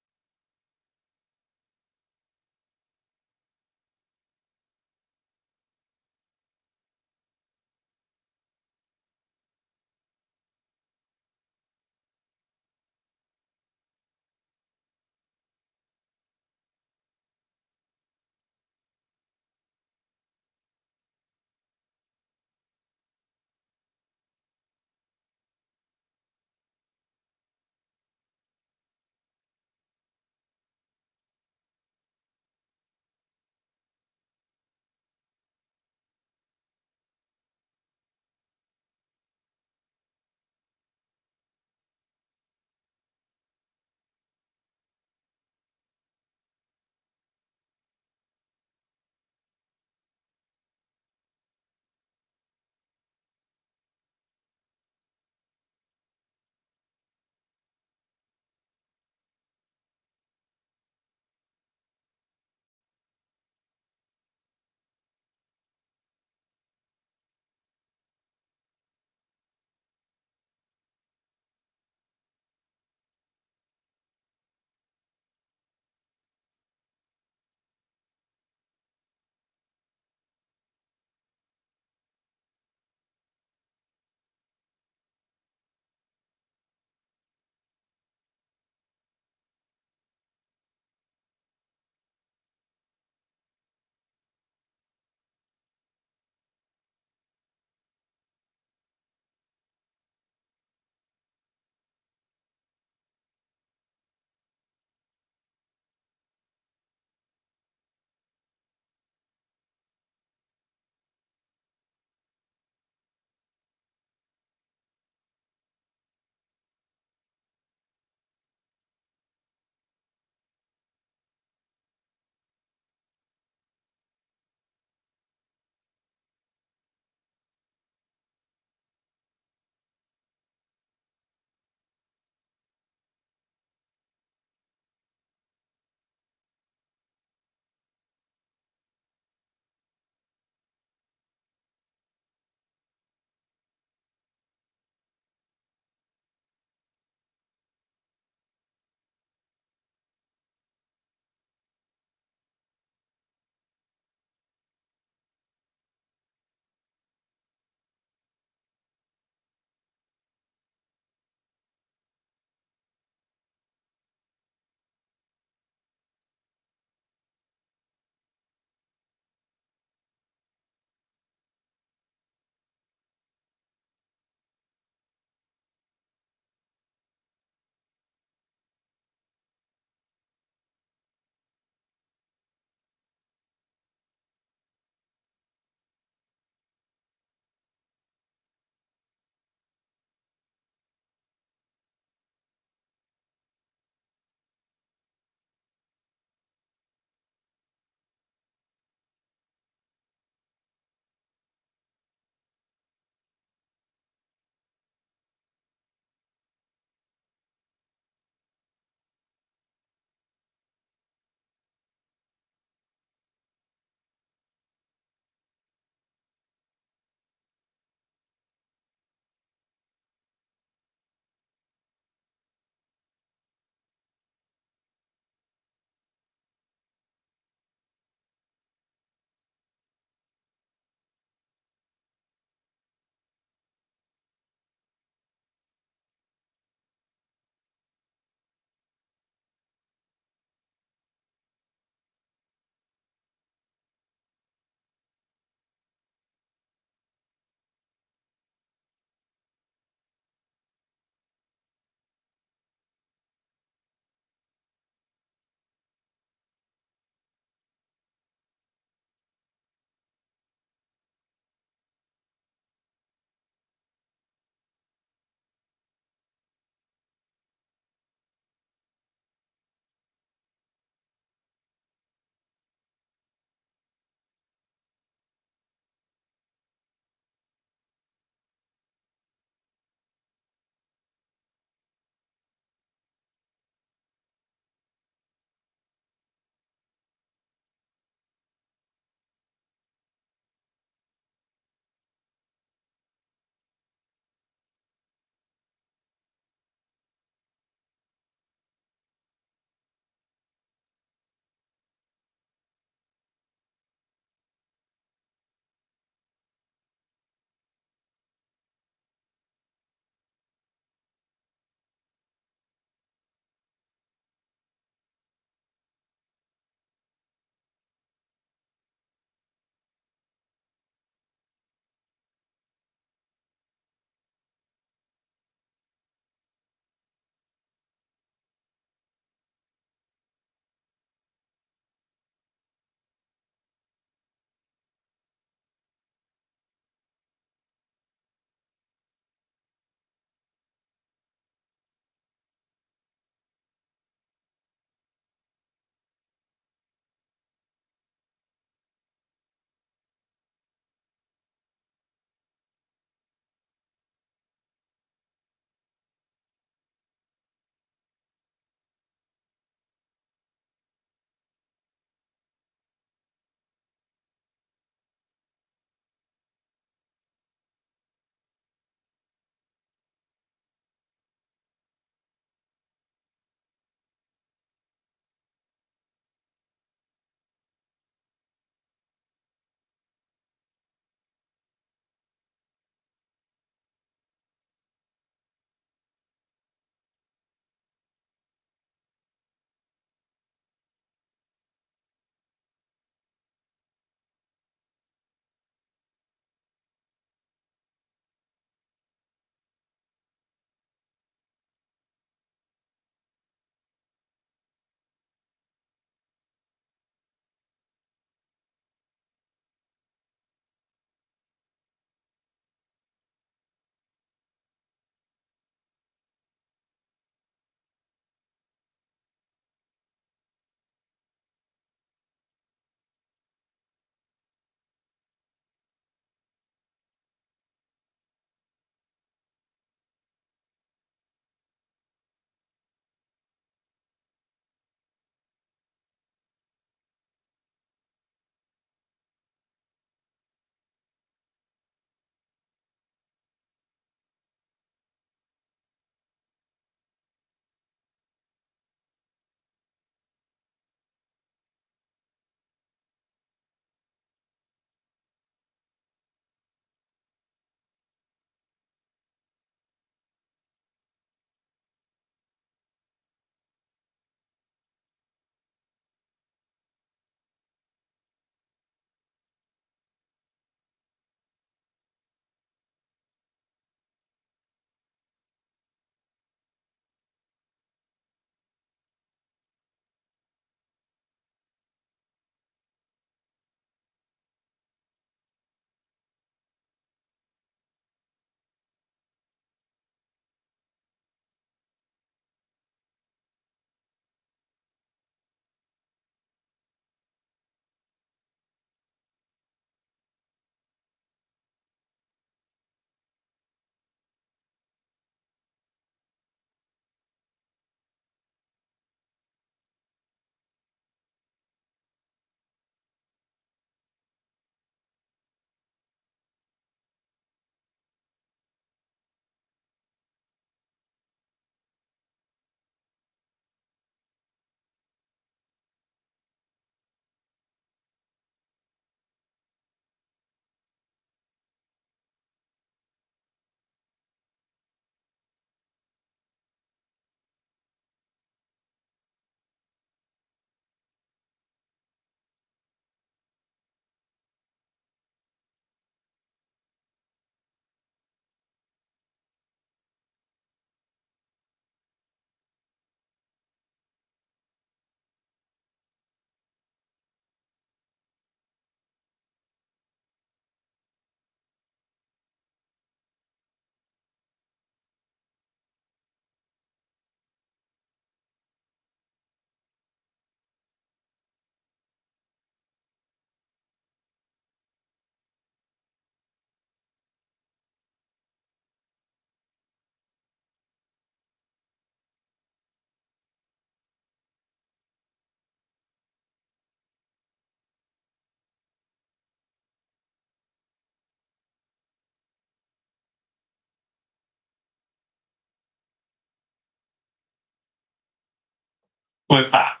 We're back.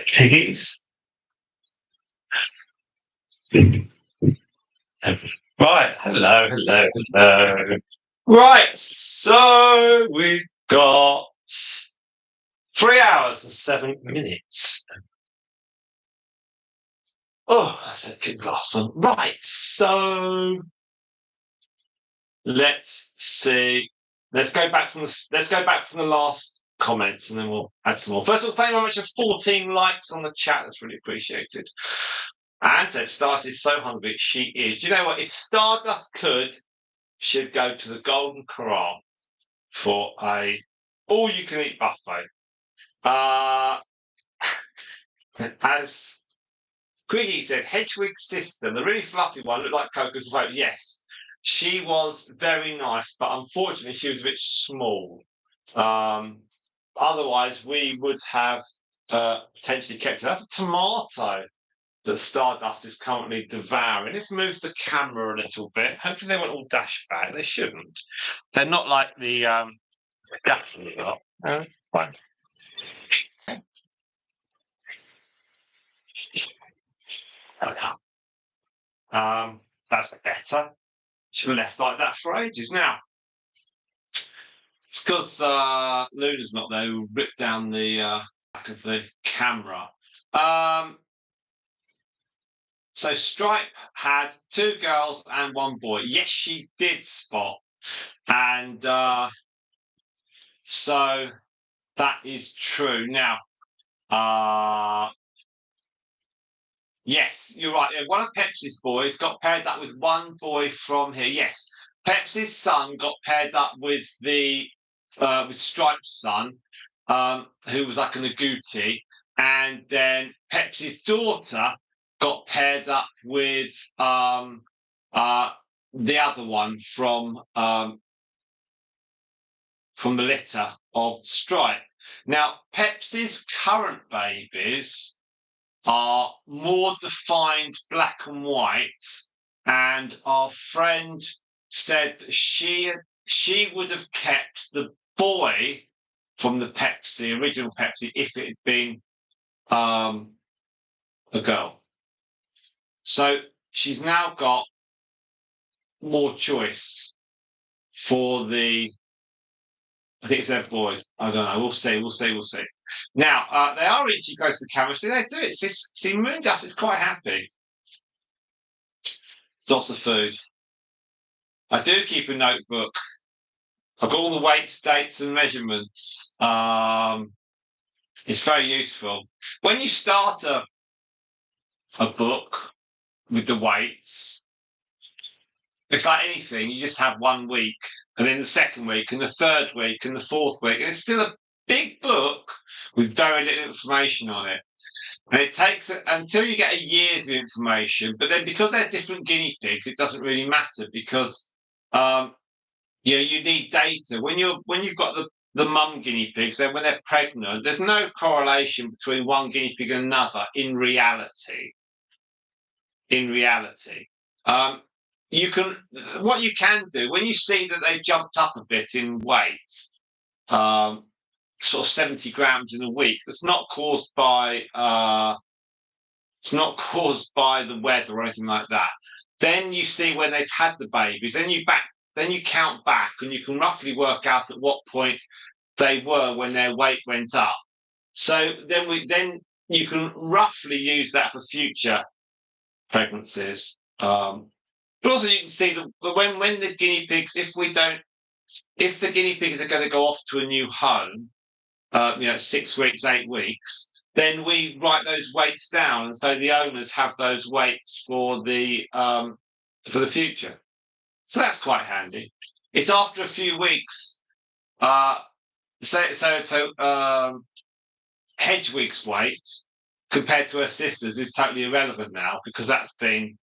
Piggies. Right, hello. Right, so we've got 3 hours and 7 minutes. Oh, that's a good last one. Right, so let's see. Let's go back from the last comments, and then we'll add some more. First of all, thank you very much for 14 likes on the chat. That's really appreciated. And said Stardust is so hungry. She is. Do you know what? If Stardust could, she'd go to the Golden Corral for a all-you-can-eat buffet. As Quiggy said, Hedwig's sister, the really fluffy one, looked like Coco's vote. Yes, she was very nice, but unfortunately, she was a bit small. Otherwise, we would have potentially kept her. That's a tomato that Stardust is currently devouring. Let's move the camera a little bit. Hopefully, they won't all dash back. They shouldn't. They're not like the definitely not. Fine. That's better. Should have left like that for ages. Now, it's because Luna's not there who ripped down the back of the camera. So Stripe had 2 girls and 1 boy. Yes, she did spot. And so that is true. Now, yes, you're right. Yeah, one of Pepsi's boys got paired up with 1 boy from here. Yes, Pepsi's son got paired up with with Stripe's son, who was like an agouti, and then Pepsi's daughter got paired up with the other one from the litter of Stripe. Now, Pepsi's current babies are more defined black and white, and our friend said that she would have kept the boy from the original Pepsi, if it had been a girl. So she's now got more choice for I think it's their boys. I don't know. We'll see. Now, they are reaching close to the camera. See, they do it. See, Moondust is quite happy. Lots of food. I do keep a notebook. I've got all the weights, dates, and measurements. It's very useful. When you start a book with the weights, it's like anything. You just have 1 week, and then the second week, and the third week, and the fourth week, and it's still a big book with very little information on it. And it takes until you get a year's of information. But then, because they're different guinea pigs, it doesn't really matter because you need data when you've got the mum guinea pigs. Then, when they're pregnant, there's no correlation between one guinea pig and another in reality. What you can do when you see that they've jumped up a bit in weight, sort of 70 grams in a week. That's not caused by it's not caused by the weather or anything like that. Then you see when they've had the babies. Then you count back, and you can roughly work out at what point they were when their weight went up. So then you can roughly use that for future pregnancies. But also you can see that when the guinea pigs, if the guinea pigs are going to go off to a new home, 6 weeks, 8 weeks, then we write those weights down, and so the owners have those weights for the future. So that's quite handy. It's after a few weeks. Hedwig's weight compared to her sister's is totally irrelevant now because that's been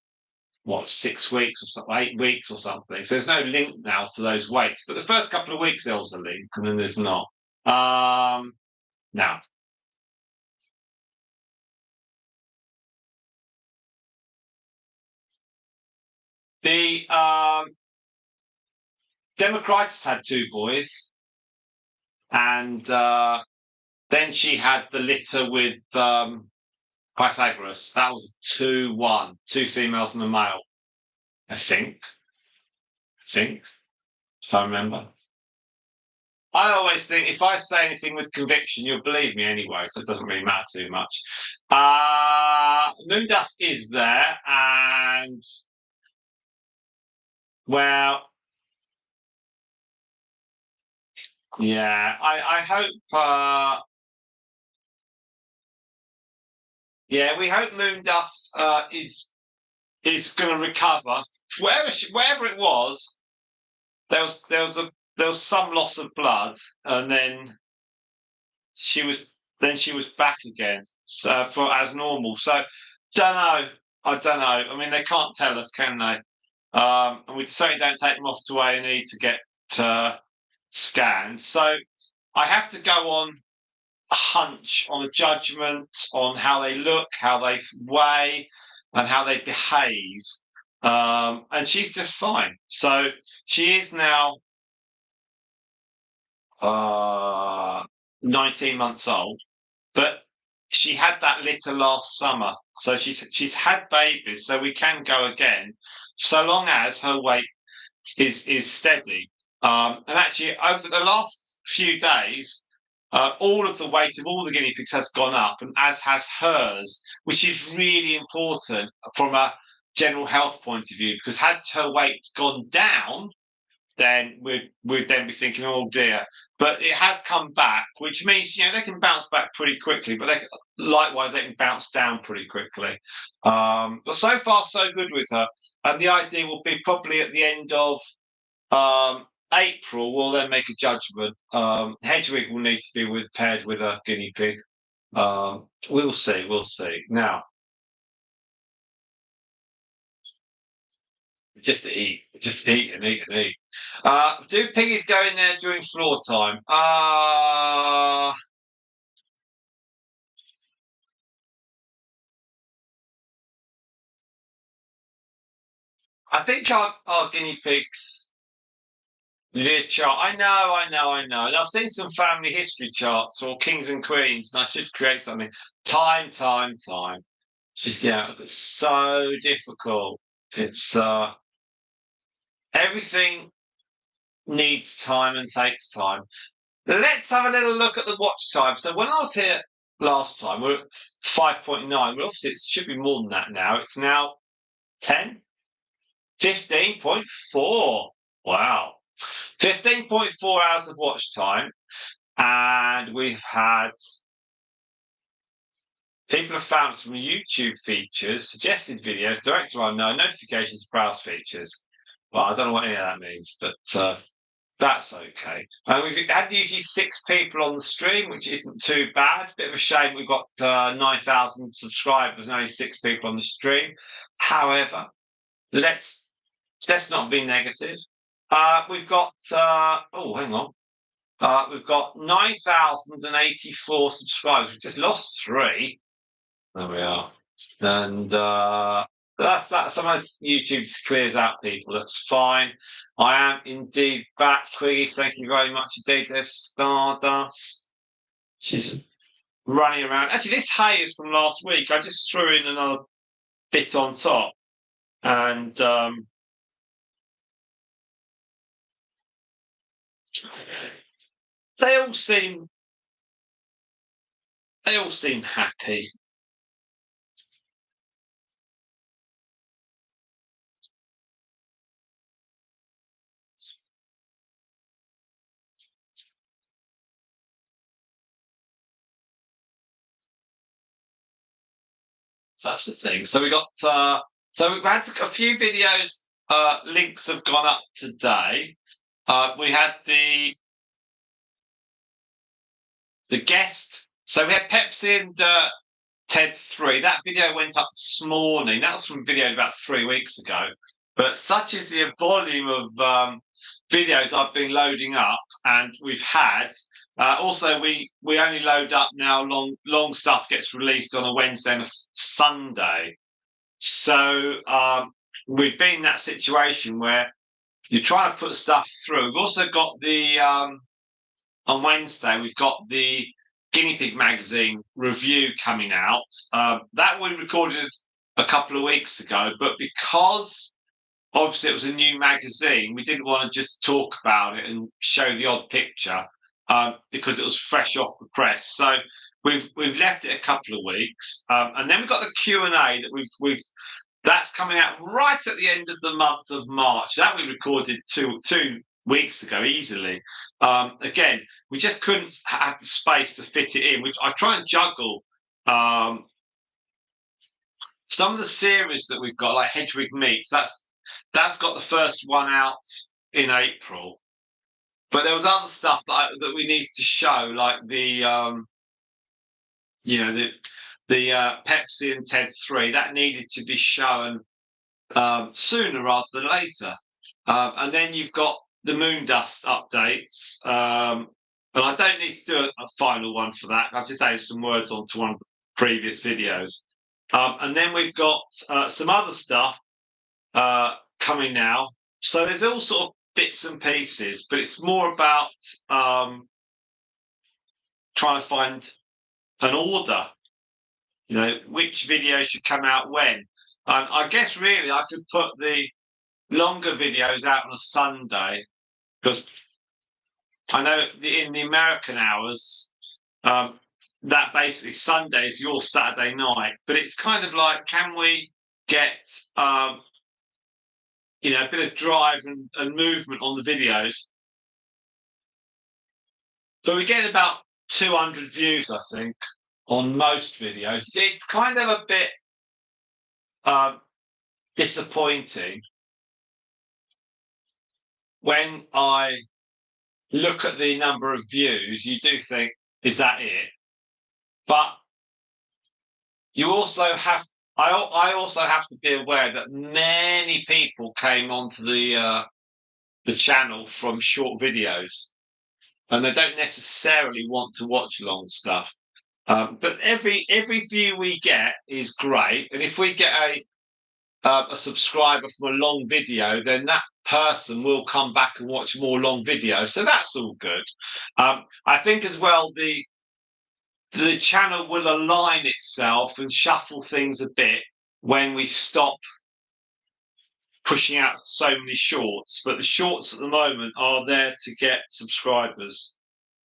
6 weeks or something, 8 weeks or something. So there's no link now to those weights. But the first couple of weeks there was a link, and then there's not. Now, the Democritus had 2 boys, and Then she had the litter with Pythagoras. That was 2-1, 2 females and a male. I think, if I remember. I always think if I say anything with conviction, you'll believe me anyway, so it doesn't really matter too much. Moondust is there, and well, yeah, I hope. Yeah, we hope Moondust is going to recover. Wherever it was, there was some loss of blood, and she was back again, so for as normal. So don't know. I don't know. I mean, they can't tell us, can they? And we certainly don't take them off to A&E to get scanned. So I have to go on a hunch, on a judgment, on how they look, how they weigh, and how they behave. And she's just fine. So she is now 19 months old, but she had that litter last summer. So she's had babies, so we can go again, so long as her weight is steady. And actually, over the last few days, all of the weight of all the guinea pigs has gone up, and as has hers, which is really important from a general health point of view. Because had her weight gone down, then we'd then be thinking, oh dear. But it has come back, which means they can bounce back pretty quickly, but likewise they can bounce down pretty quickly. But so far so good with her, and the idea will be probably at the end of April, we'll then make a judgment. Hedwig will need to be paired with a guinea pig. We'll see. We'll see. Now, just eat and eat and eat. Do piggies go in there during floor time? I think our guinea pigs. Linear chart. I know. And I've seen some family history charts or kings and queens, and I should create something. Time. It's just it's so difficult. It's everything needs time and takes time. Let's have a little look at the watch time. So when I was here last time, we're at 5.9. Well, obviously it should be more than that now. It's now 10, 15.4. Wow. 15.4 hours of watch time. And we've had people have found some YouTube features, suggested videos, director unknown, notifications, browse features. Well, I don't know what any of that means, but that's okay. We've had usually 6 people on the stream, which isn't too bad. Bit of a shame we've got 9,000 subscribers and only 6 people on the stream. However, let's not be negative. We've got hang on. We've got 9,084 subscribers. We've just lost 3. There we are. And that's sometimes YouTube clears out people. That's fine. I am indeed back, Twiggy. Thank you very much indeed. There's Stardust. She's running around. Actually, this hay is from last week. I just threw in another bit on top. And they all seem happy. So that's the thing. So we got so we've had a few videos. Links have gone up today. We had the guest. So we had Pepsi and Ted 3. That video went up this morning. That was from a video about 3 weeks ago. But such is the volume of videos I've been loading up, and we've had. Also, we only load up now. Long stuff gets released on a Wednesday and a Sunday. So we've been in that situation where you're trying to put stuff through. We've also got the on Wednesday. We've got the Guinea Pig magazine review coming out. That we recorded a couple of weeks ago, but because obviously it was a new magazine, we didn't want to just talk about it and show the odd picture because it was fresh off the press. So we've left it a couple of weeks, and then we've got the Q&A that we've that's coming out right at the end of the month of March. That we recorded two weeks ago easily. Again, we just couldn't have the space to fit it in, which I try and juggle. Some of the series that we've got, like Hedwig Meets, that's got the first one out in April. But there was other stuff that we needed to show, like the Pepsi and Ted 3, that needed to be shown sooner rather than later. And then you've got the Moondust updates. And I don't need to do a final one for that. I've just added some words onto one of the previous videos. And then we've got some other stuff coming now. So there's all sort of bits and pieces, but it's more about trying to find an order. Which video should come out when. I guess really I could put the longer videos out on a Sunday, because I know in the American hours, that basically Sunday is your Saturday night. But it's kind of like, can we get a bit of drive and movement on the videos? So we get about 200 views, I think, on most videos. It's kind of a bit disappointing when I look at the number of views. You do think, is that it? But you also have, I also have to be aware that many people came onto the channel from short videos, and they don't necessarily want to watch long stuff. But every view we get is great, and if we get a subscriber from a long video, then that person will come back and watch more long videos. So that's all good. I think as well the channel will align itself and shuffle things a bit when we stop pushing out so many shorts. But the shorts at the moment are there to get subscribers.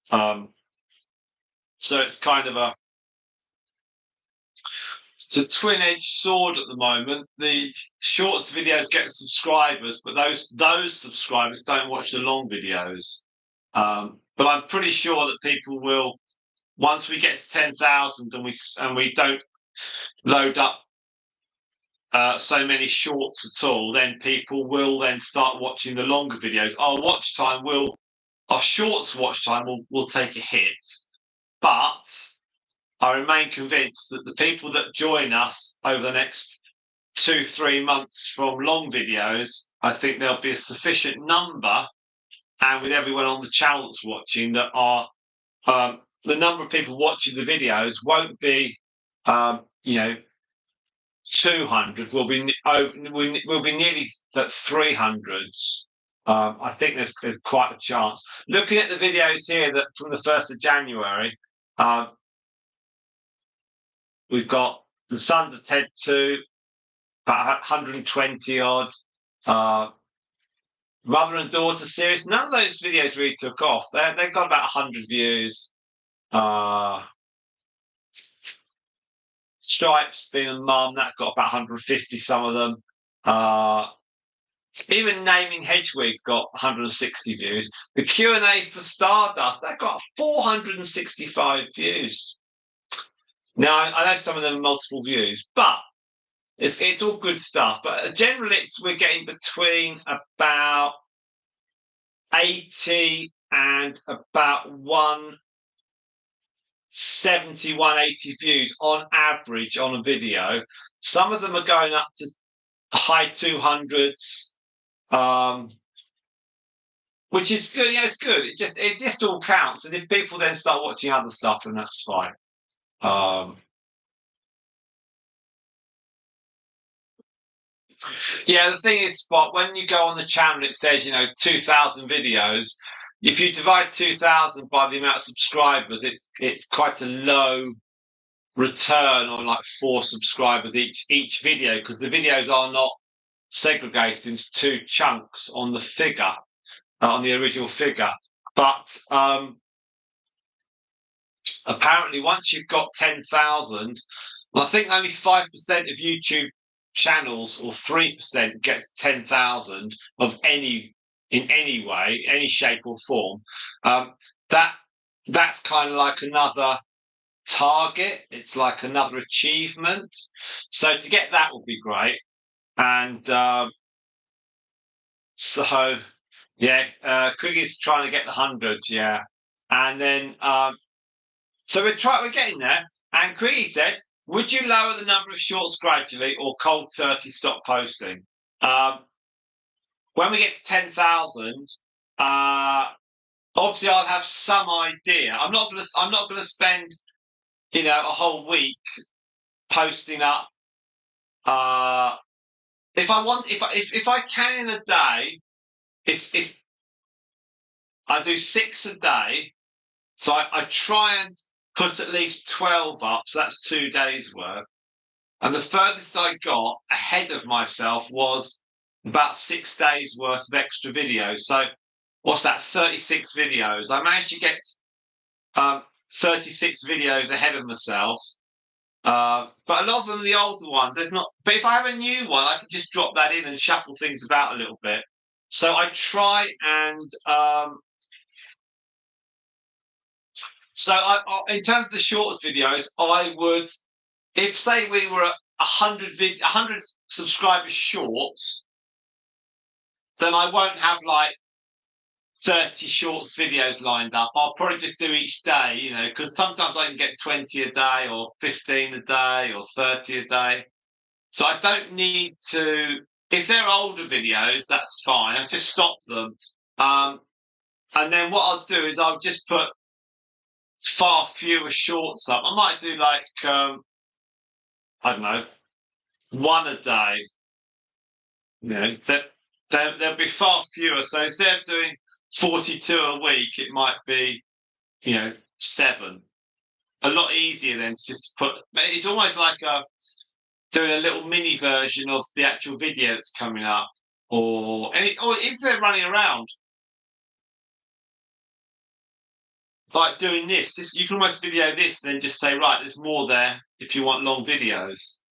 So it's kind of it's a twin-edged sword at the moment. The shorts videos get subscribers, but those subscribers don't watch the long videos. But I'm pretty sure that people will, once we get to 10,000 and we don't load up so many shorts at all, then people will then start watching the longer videos. Our shorts watch time will take a hit, but I remain convinced that the people that join us over the next 2-3 months from long videos, I think there'll be a sufficient number, and with everyone on the channel that's watching, that are the number of people watching the videos won't be 200. We'll be nearly at 300s. I think there's quite a chance. Looking at the videos here that from the 1st of January, we've got the Sons of Ted 2, about 120 odd. Mother and Daughter series, none of those videos really took off. They've got about 100 views. Stripes being a mum, that got about 150, some of them. Even Naming Hedwig's got 160 views. The Q&A for Stardust, that got 465 views. Now, I know some of them are multiple views, but it's all good stuff. But generally, we're getting between about 80 and about 170, 180 views on average on a video. Some of them are going up to high 200s, which is good. Yeah, it's good. It just all counts. And if people then start watching other stuff, then that's fine. Yeah, the thing is, Spot, when you go on the channel, it says 2,000 videos. if you divide 2,000 by the amount of subscribers, it's quite a low return on like 4 subscribers each video, because the videos are not segregated into 2 chunks on the figure, on the original figure. But apparently, once you've got 10,000, well, I think only 5% of YouTube channels or 3% gets 10,000 of in any way, any shape or form. That's kind of like another target. It's like another achievement. So to get that would be great. And so yeah, Criggie's trying to get the 100, yeah. And then so we're getting there. And Criggy said, would you lower the number of shorts gradually or cold turkey stop posting? When we get to 10,000, obviously I'll have some idea. I'm not gonna spend, a whole week posting up. If I can in a day, I do 6 a day. So I try and put at least 12 up. So that's 2 days worth. And the furthest I got ahead of myself was about 6 days worth of extra videos. So what's that? 36 videos. I managed to get 36 videos ahead of myself. But a lot of them are the older ones. There's not. But if I have a new one, I can just drop that in and shuffle things about a little bit. So I try and. In terms of the shorts videos, I would, if say we were at 100 subscribers shorts, then I won't have like 30 shorts videos lined up. I'll probably just do each day, because sometimes I can get 20 a day or 15 a day or 30 a day. So I don't need to, if they're older videos, that's fine. I just stop them. And then what I'll do is I'll just put far fewer shorts up. I might do like, I don't know, 1 a day. There'll be far fewer. So instead of doing 42 a week, it might be, 7. A lot easier then to just put. It's almost like doing a little mini version of the actual video that's coming up, or if they're running around, like doing this. You can almost video this, and then just say, right, there's more there if you want long videos.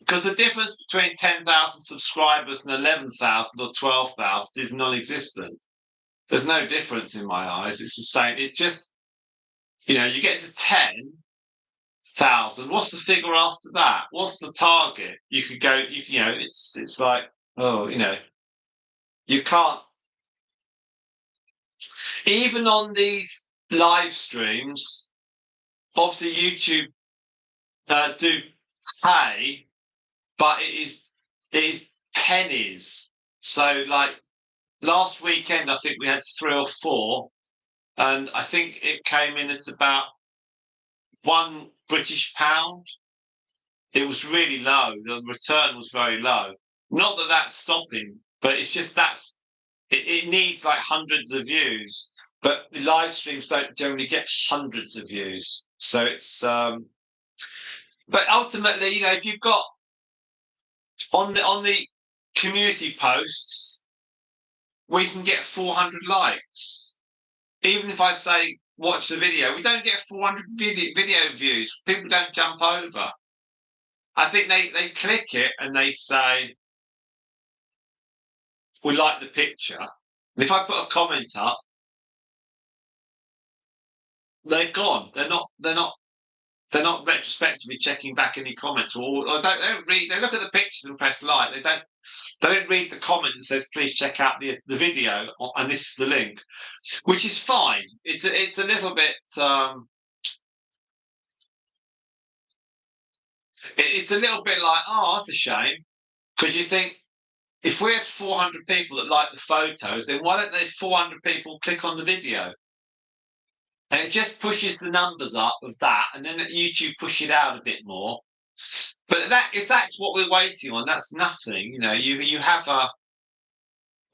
Because the difference between 10,000 subscribers and 11,000 or 12,000 is non-existent. There's no difference in my eyes. It's the same. It's just, you get to 10,000. What's the figure after that? What's the target? You could go. It's like, you can't. Even on these live streams, obviously YouTube do pay, but it is pennies. So like last weekend, I think we had 3 or 4, and I think it came in at about £1 British. It was really low. The return was very low. Not that that's stopping, but it's just it needs like hundreds of views. But the live streams don't generally get hundreds of views. So it's but ultimately, if you've got on the community posts, we can get 400 likes. Even if I say watch the video, we don't get 400 video views. People don't jump over. I think they click it and they say, we like the picture. And if I put a comment up, they're gone. They're not retrospectively checking back any comments, or they don't read. They look at the pictures and press like. They don't read the comment that says please check out the video and this is the link, which is fine. It's a little bit. It's a little bit like, oh, that's a shame, because you think if we had 400 people that like the photos, then why don't they 400 people click on the video? And it just pushes the numbers up of that, and then YouTube push it out a bit more. But if that's what we're waiting on, that's nothing. You have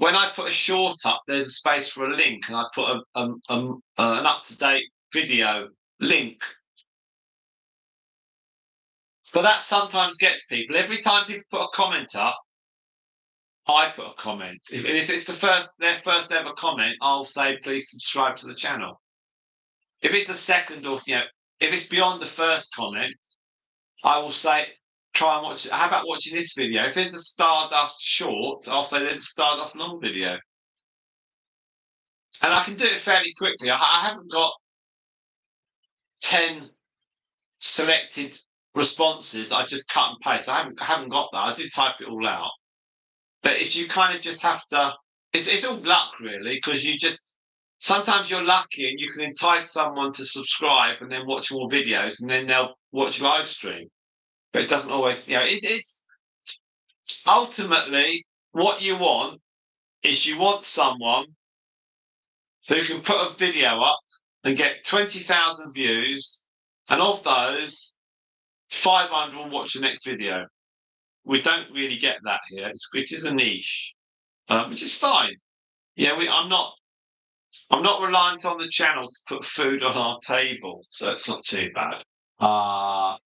when I put a short up, there's a space for a link, and I put an up-to-date video link. But that sometimes gets people. Every time people put a comment up, I put a comment. If it's their first ever comment, I'll say, please subscribe to the channel. If it's a second or, if it's beyond the first comment, I will say, try and watch it. How about watching this video? If there's a Stardust short, I'll say there's a Stardust long video. And I can do it fairly quickly. I haven't got 10 selected responses. I just cut and paste. I haven't got that. I did type it all out. But it's you kind of just have to, it's all luck really, because sometimes you're lucky and you can entice someone to subscribe and then watch more videos and then they'll watch live stream. But it doesn't always, it's ultimately what you want is you want someone who can put a video up and get 20,000 views, and of those, 500 will watch the next video. We don't really get that here. It is a niche, which is fine. I'm not reliant on the channel to put food on our table, so it's not too bad. I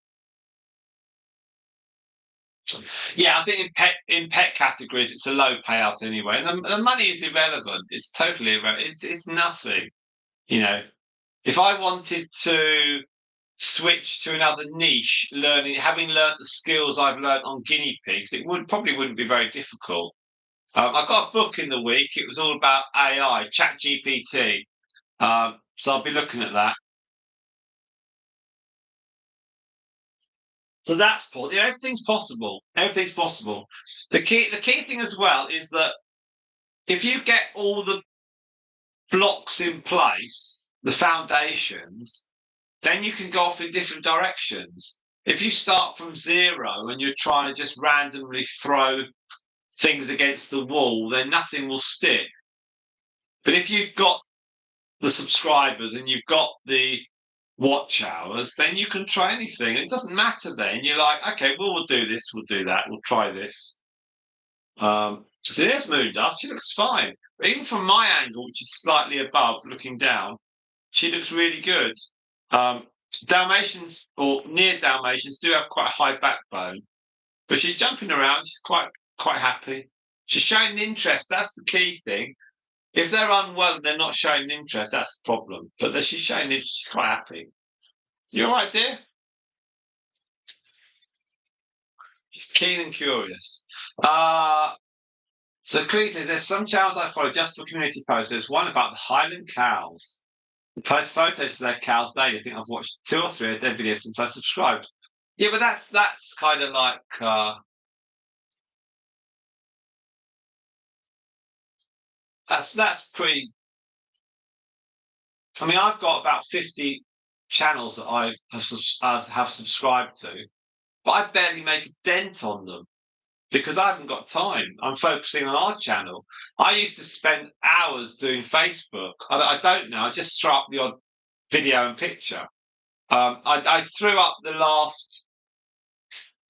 think in pet categories, it's a low payout anyway, and the money is irrelevant. It's totally irrelevant. It's nothing. If I wanted to switch to another niche, having learned the skills I've learned on guinea pigs, it probably wouldn't be very difficult. I got a book in the week. It was all about AI, ChatGPT. So I'll be looking at that. So that's possible. Everything's possible. Everything's possible. The key thing as well is that if you get all the blocks in place, the foundations, then you can go off in different directions. If you start from zero and you're trying to just randomly throw things against the wall, then nothing will stick. But if you've got the subscribers and you've got the watch hours, then you can try anything. It doesn't matter then. You're like, okay, well, we'll do this, we'll do that, we'll try this. So there's Moondust. She looks fine. But even from my angle, which is slightly above, looking down, she looks really good. Dalmatians or near Dalmatians do have quite a high backbone, but she's jumping around. She's quite happy. She's showing interest. That's the key thing. If they're unwell and they're not showing interest, that's the problem. But she's showing interest. She's quite happy. You all right, dear? She's keen and curious. So Creed says there's some channels I follow just for community posts. There's one about the Highland cows. They post photos of their cows daily. I think I've watched 2 or 3 of their videos since I subscribed. Yeah, but that's kind of like that's pretty. I mean, I've got about 50 channels that I have subscribed to, but I barely make a dent on them because I haven't got time. I'm focusing on our channel. I used to spend hours doing Facebook. I don't know. I just throw up the odd video and picture. I threw up the last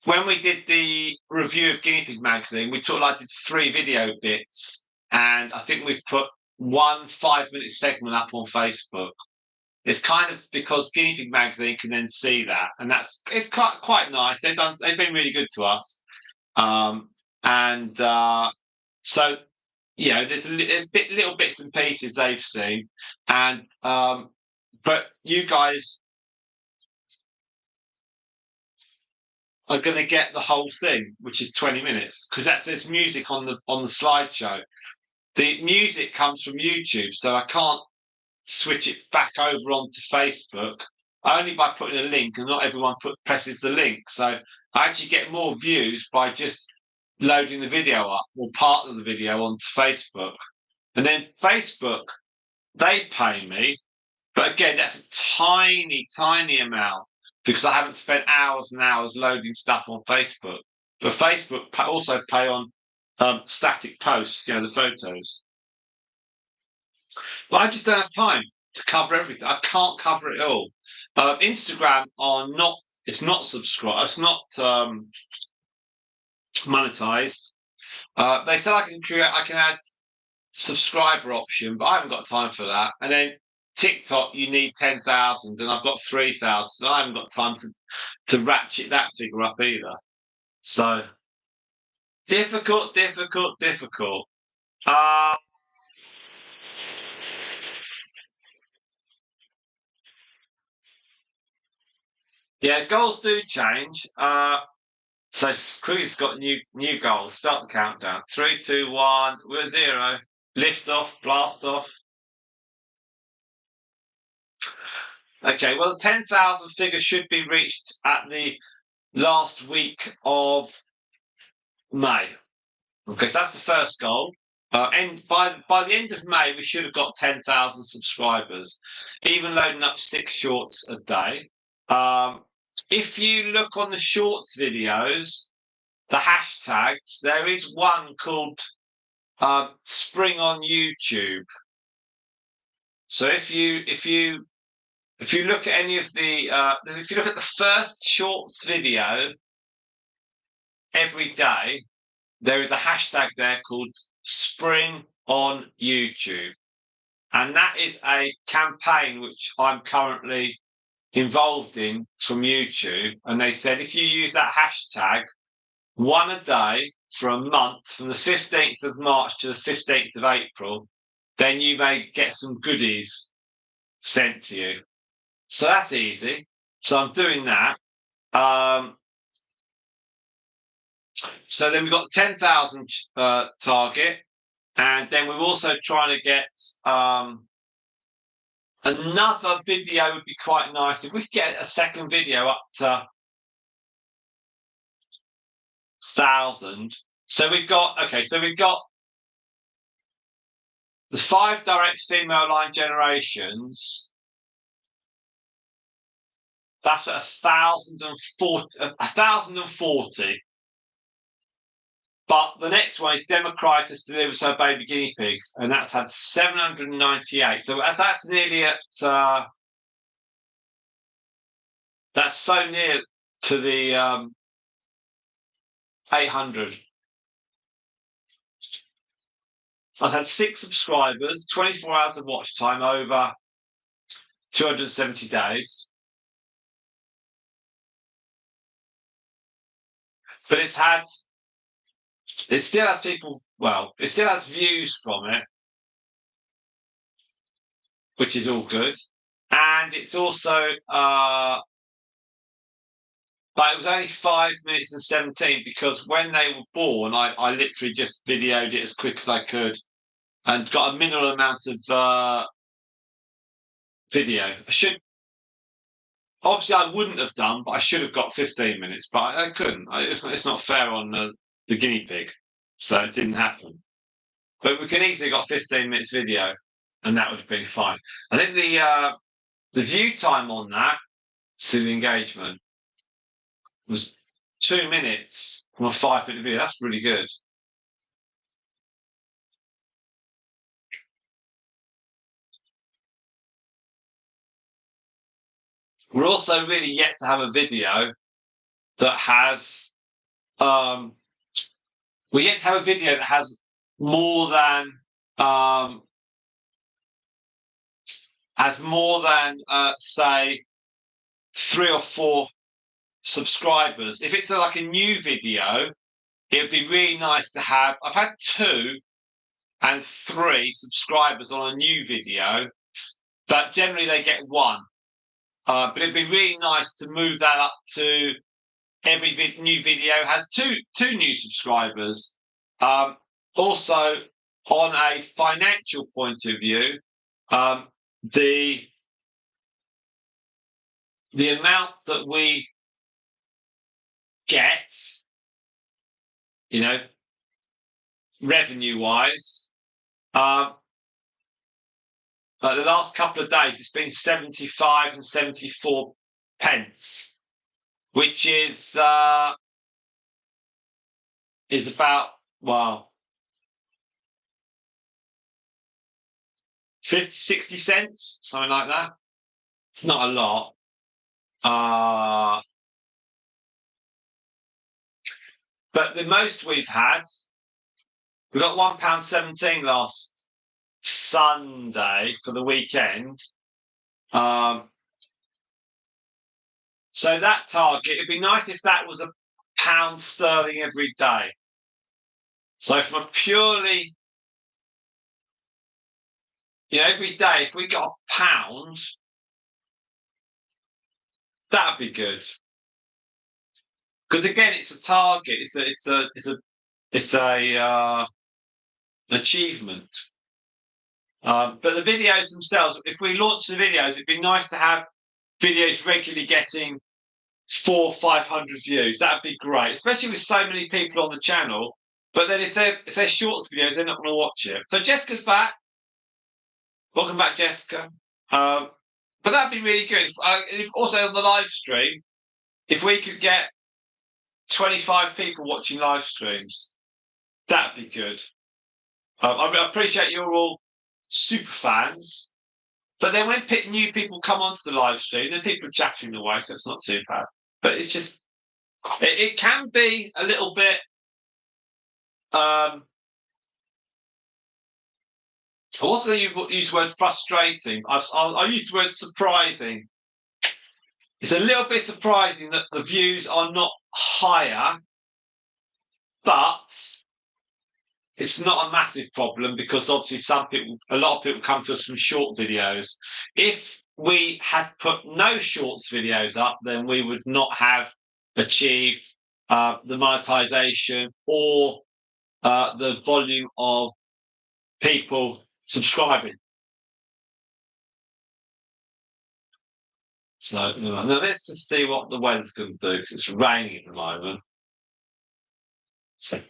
when we did the review of Guinea Pig magazine. I did 3 video bits, and I think we've put 1 5-minute segment up on Facebook. It's kind of because Guinea Pig magazine can then see that, and it's quite nice. They've been really good to us. So there's little bits and pieces they've seen, and but you guys are going to get the whole thing, which is 20 minutes, because there's music on the presslideshow. The music comes from YouTube, so I can't switch it back over onto Facebook only by putting a link, and not everyone presses the link. So I actually get more views by just loading the video up or part of the video onto Facebook. And then Facebook, they pay me. But again, that's a tiny, tiny amount because I haven't spent hours and hours loading stuff on Facebook. But Facebook also pay on static posts, the photos. But I just don't have time to cover everything. I can't cover it all. Instagram it's not subscribed. It's not monetized. They said I can add subscriber option, but I haven't got time for that. And then TikTok, you need 10,000, and I've got 3,000. So I haven't got time to ratchet that figure up either. So difficult. Yeah, goals do change. So Crew's got new goals. Start the countdown. 3, 2, 1. We're 0. Lift off. Blast off. Okay. Well, the 10,000 figure should be reached at the last week of May. Okay, so that's the first goal. And by the end of May, we should have got 10,000 subscribers, even loading up 6 shorts a day. If you look on the shorts videos, the hashtags, there is one called Spring on YouTube. So if you look at any of the if you look at the first shorts video every day, there is a hashtag there called Spring on YouTube. And that is a campaign which I'm currently involved in from YouTube. And they said if you use that hashtag one a day for a month, from the 15th of March to the 15th of April, then you may get some goodies sent to you. So that's easy. So I'm doing that. So then we've got the 10,000 target. And then we're also trying to get another video would be quite nice. If we could get a second video up to 1,000. So we've got the 5 direct female line generations. That's at 1,040. But the next one is Democritus delivers her baby guinea pigs, and that's had 798. So that's nearly at that's so near to the 800. I've had 6 subscribers, 24 hours of watch time over 270 days. But it still has people, it still has views from it, which is all good. And it's also, but it was only 5 minutes and 17 because when they were born, I literally just videoed it as quick as I could and got a minimal amount of video. Obviously, I wouldn't have done, but I should have got 15 minutes, but I couldn't. It's not fair on the guinea pig, so it didn't happen. But we can easily got 15 minutes video, and that would have been fine. I think the view time on that, to the engagement, was 2 minutes from a 5-minute video. That's really good. We're also really yet to have a video that has we're yet to have a video that has more than say 3 or 4 subscribers. If it's like a new video, it would be really nice to have. I've had 2 and 3 subscribers on a new video, but generally they get 1. But it'd be really nice to move that up to every new video has two new subscribers. Also, on a financial point of view, the amount that we get, revenue-wise, the last couple of days, it's been 75 and 74 pence, which is about 50, 60 cents, something like that. It's not a lot. But the most we've got £1.17 Sunday for the weekend. So that target, it'd be nice if that was £1 sterling every day. So from a purely, every day, if we got £1, that'd be good. Because again, it's a target. It's a achievement. But the videos themselves, if we launch the videos, it'd be nice to have videos regularly getting 400-500 views. That'd be great, especially with so many people on the channel. But then if they're shorts videos, they're not going to watch it. So Jessica's back. Welcome back, Jessica. But that'd be really good. If also on the live stream, if we could get 25 people watching live streams, that'd be good. I appreciate you're all super fans, but then when new people come onto the live stream, then people are chattering away, so it's not too bad. But it's just, it can be a little bit. I was going to use the word frustrating. I used the word surprising. It's a little bit surprising that the views are not higher, but it's not a massive problem because obviously a lot of people come to us from short videos. If we had put no shorts videos up, then we would not have achieved the monetization or the volume of people subscribing. So now let's just see what the weather's going to do because it's raining at the moment. So,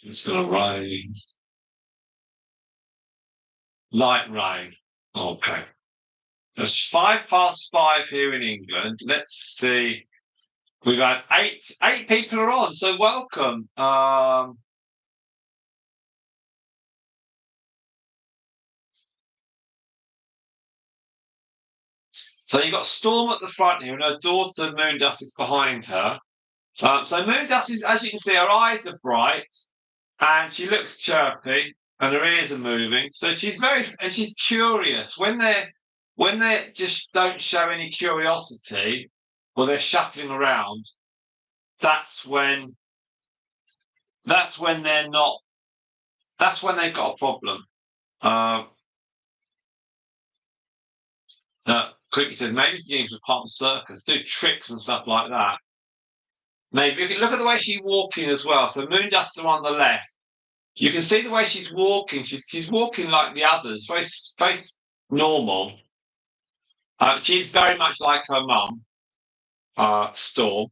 it's going to rain. Light rain. Okay. It's 5:05 here in England. Let's see. We've had eight people are on, so welcome. So you've got Storm at the front here, and her daughter Moondust is behind her. So Moondust is, as you can see, her eyes are bright, and she looks chirpy, and her ears are moving. So she's she's curious. When they just don't show any curiosity, or they're shuffling around, that's when they're not. That's when they've got a problem. Quickly says maybe games with part of the circus, do tricks and stuff like that. Maybe look at the way she's walking as well. So Moondust on the left. You can see the way she's walking. She's walking like the others, very normal. She's very much like her mum, Storm.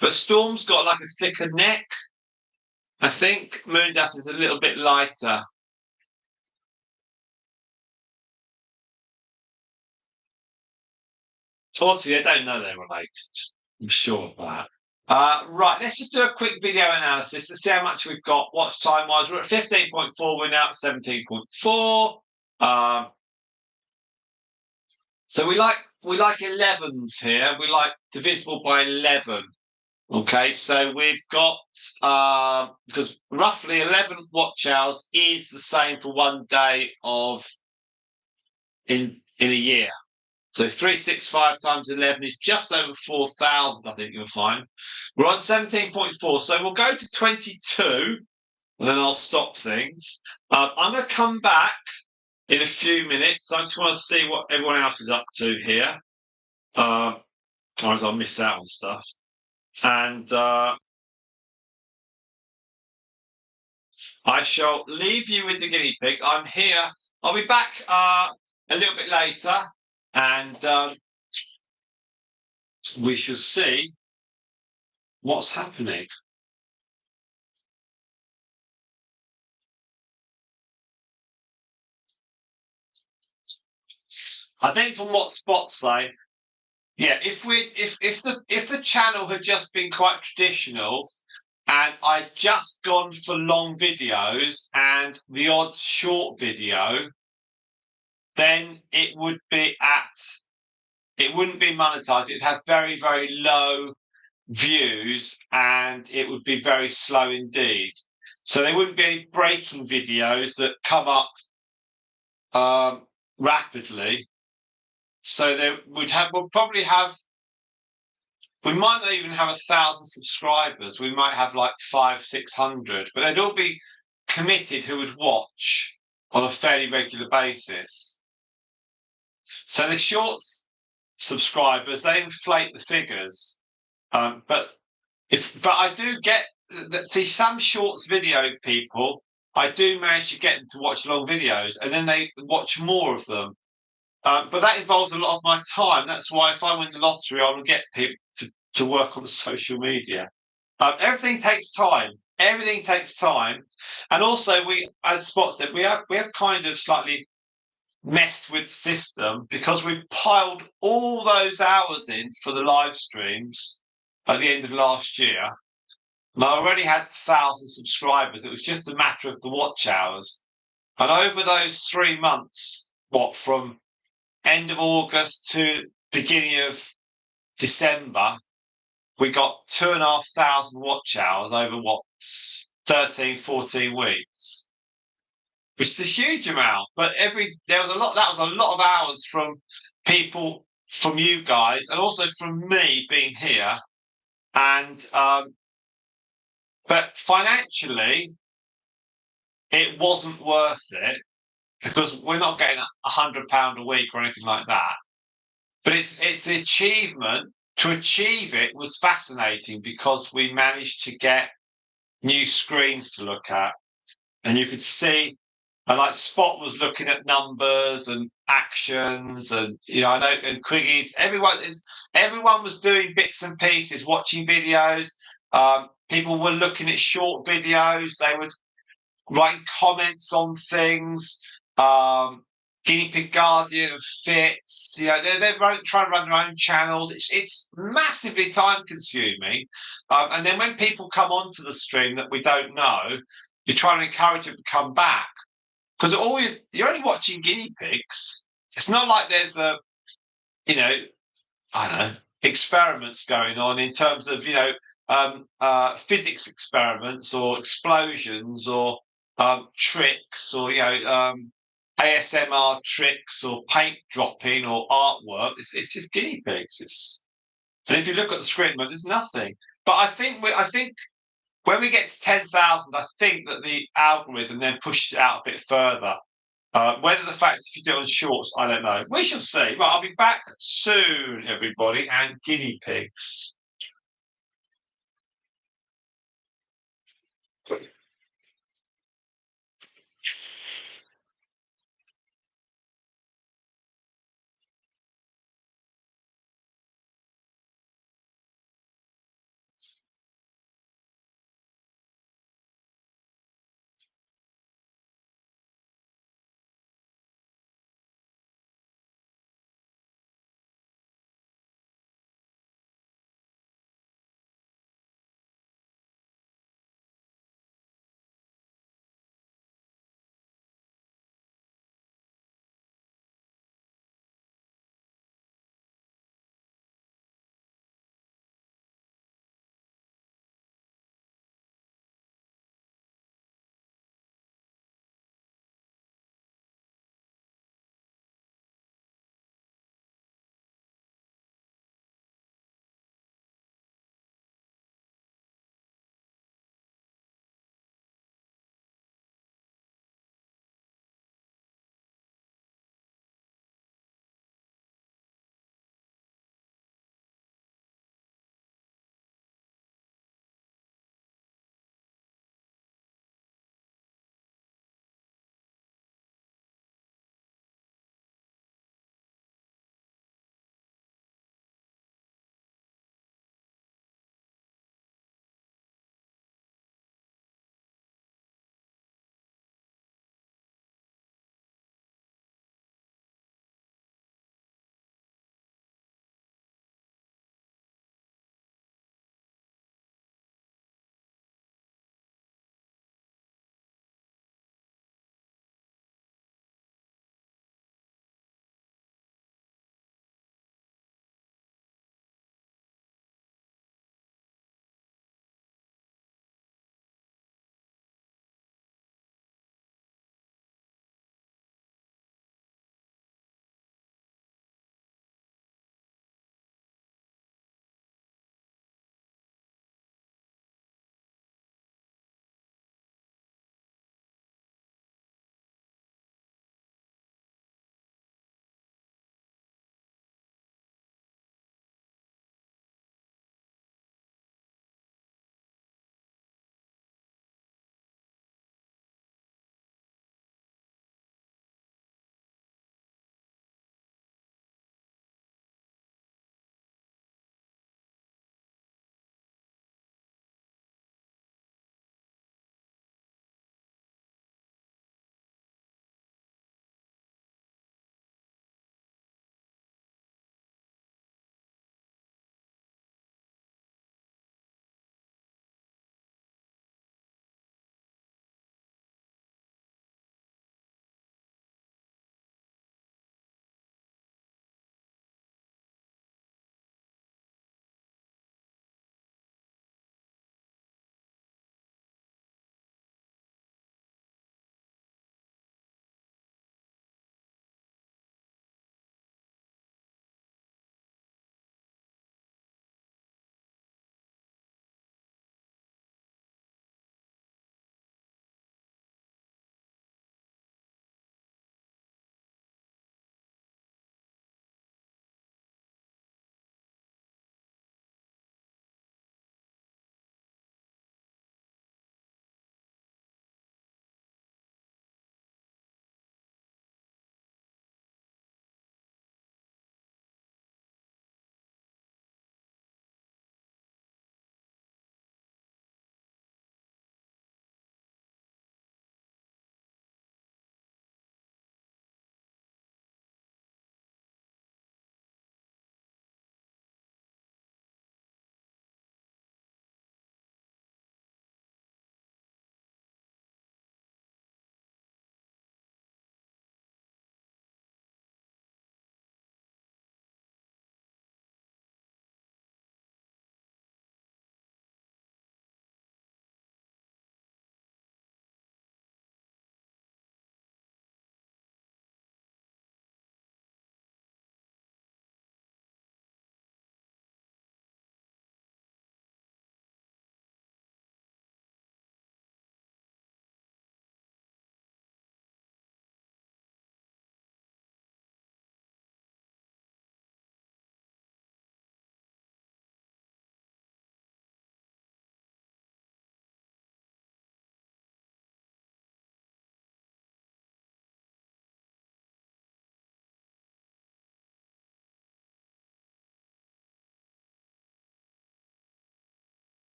But Storm's got like a thicker neck. I think Moondust is a little bit lighter. Obviously, I don't know they're related. I'm sure of that. Right, let's just do a quick video analysis to see how much we've got watch time wise. We're at 15.4, we're now at 17.4. So we like 11s here. We like divisible by 11. Okay, so we've got because roughly 11 watch hours is the same for one day in a year. So 365 times 11 is just over 4,000, I think you'll find. We're on 17.4, so we'll go to 22, and then I'll stop things. I'm going to come back in a few minutes. I just want to see what everyone else is up to here. Otherwise I'll miss out on stuff. And I shall leave you with the guinea pigs. I'm here. I'll be back a little bit later, and we shall see what's happening. I think from what Spot's saying, yeah, if the channel had just been quite traditional and I'd just gone for long videos and the odd short video, then it wouldn't be monetized. It'd have very, very low views, and it would be very slow indeed. So there wouldn't be any breaking videos that come up rapidly. So there we'll probably have. We might not even have 1,000 subscribers. We might have like 500-600, but they'd all be committed who would watch on a fairly regular basis. So the shorts subscribers, they inflate the figures. But I do get that. See, some shorts video people, I do manage to get them to watch long videos, and then they watch more of them. But that involves a lot of my time. That's why if I win the lottery, I will get people to work on social media. Everything takes time. Everything takes time, and also we, as Spot said, we have kind of slightly messed with the system because we piled all those hours in for the live streams at the end of last year. And I already had 1,000 subscribers. It was just a matter of the watch hours. And over those 3 months, from end of August to beginning of December, we got 2,500 watch hours over 13, 14 weeks, which is a huge amount. But that was a lot of hours from people, from you guys, and also from me being here. And but financially, it wasn't worth it because we're not getting £100 a week or anything like that. But it's the achievement. To achieve it was fascinating because we managed to get new screens to look at, and you could see, and like Spot was looking at numbers and actions, and I know, and Quiggies. Everyone was doing bits and pieces, watching videos. People were looking at short videos. They would write comments on things. Guinea Pig Guardian and Fits. They're trying to run their own channels. It's massively time consuming. And then when people come onto the stream that we don't know, you're trying to encourage them to come back because you're only watching guinea pigs. It's not like there's I don't know, experiments going on in terms of physics experiments or explosions or tricks or ASMR tricks or paint dropping or artwork. It's just guinea pigs. And if you look at the screen, there's nothing. But I think when we get to 10,000, I think that the algorithm then pushes it out a bit further. Whether the fact if you do it on shorts, I don't know. We shall see. But I'll be back soon, everybody, and guinea pigs.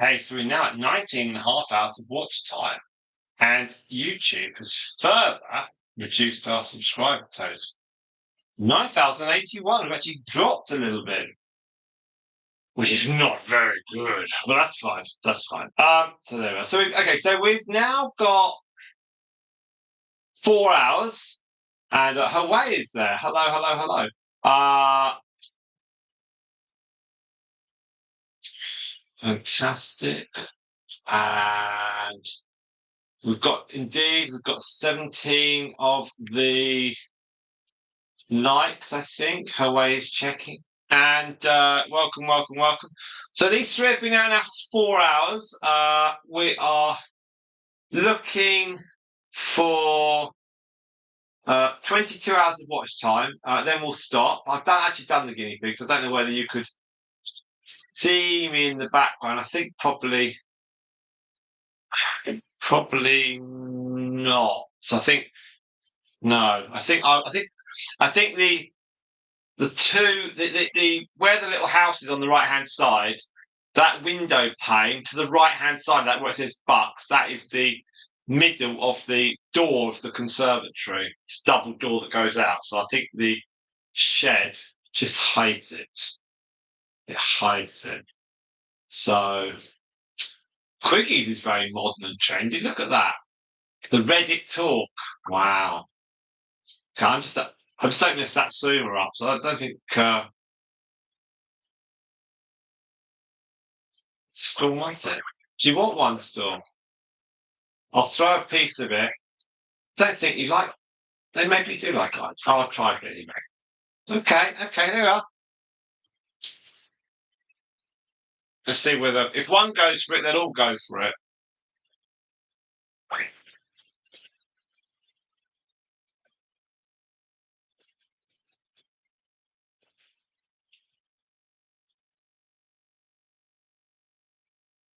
Okay, so we're now at 19 and a half hours of watch time. And YouTube has further reduced our subscriber total. 9,081 have actually dropped a little bit, which is not very good, but that's fine. That's fine. So there we are. So okay, so we've now got 4 hours, and Hawaii is there. Hello, hello, hello. Fantastic. And we've got 17 of the likes, I think. Hawaii is checking. And welcome, welcome, welcome. So these three have been out now for 4 hours. We are looking for 22 hours of watch time. Then we'll stop. I've actually done the guinea pigs. I don't know whether you could see me in the background. I think probably not. So I think no. I think the two the where the little house is on the right hand side, that window pane to the right hand side of that where it says Bucks, that is the middle of the door of the conservatory. It's a double door that goes out. So I think the shed just hides it. It hides it. So Quickies is very modern and trendy. Look at that. The Reddit talk. Wow. Okay, I'm just opening a Satsuma up, so I don't think Storm wants it. Do you want one, Storm? I'll throw a piece of it. Don't think you like. They maybe do like it. I'll try it anyway. Okay, there we are. Let's see whether if one goes for it, they'll all go for it.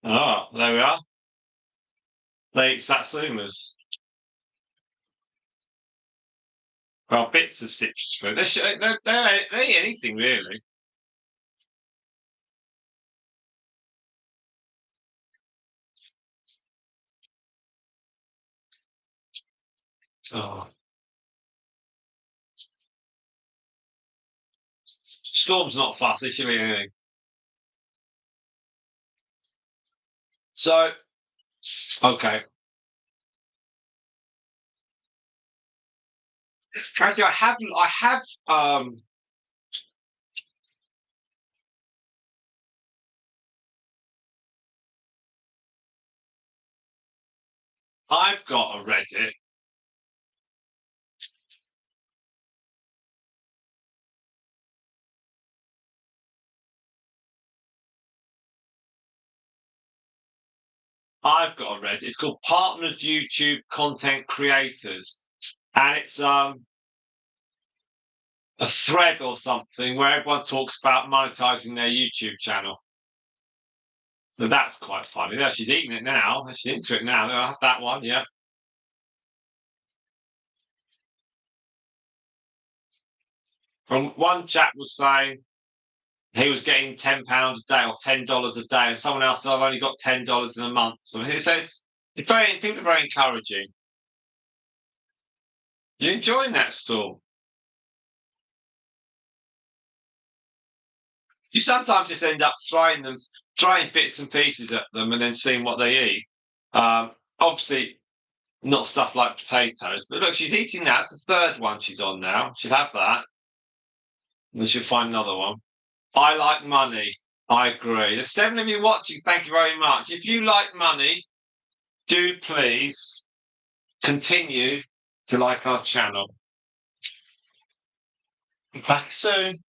Oh, there we are. They eat Satsumas. Well, bits of citrus fruit. They eat anything really. Oh. Storm's not fussy. She'll eat anything. So, okay. Actually, I've got a Reddit. I've got a Reddit. It's called Partnered YouTube Content Creators, and it's a thread or something where everyone talks about monetizing their YouTube channel. So that's quite funny. Yeah, she's eating it now. She's into it now. I'll have that one. Yeah. From one chap was saying he was getting £10 a day or $10 a day, and someone else said I've only got $10 in a month. So it's very people are very encouraging. You enjoying that Storm? You sometimes just end up throwing bits and pieces at them, and then seeing what they eat. Obviously, not stuff like potatoes, but look, she's eating that. It's the third one she's on now. She'll have that, and then she'll find another one. I like money. I agree. There's 7 of you watching. Thank you very much. If you like money, do please continue to like our channel. Back soon.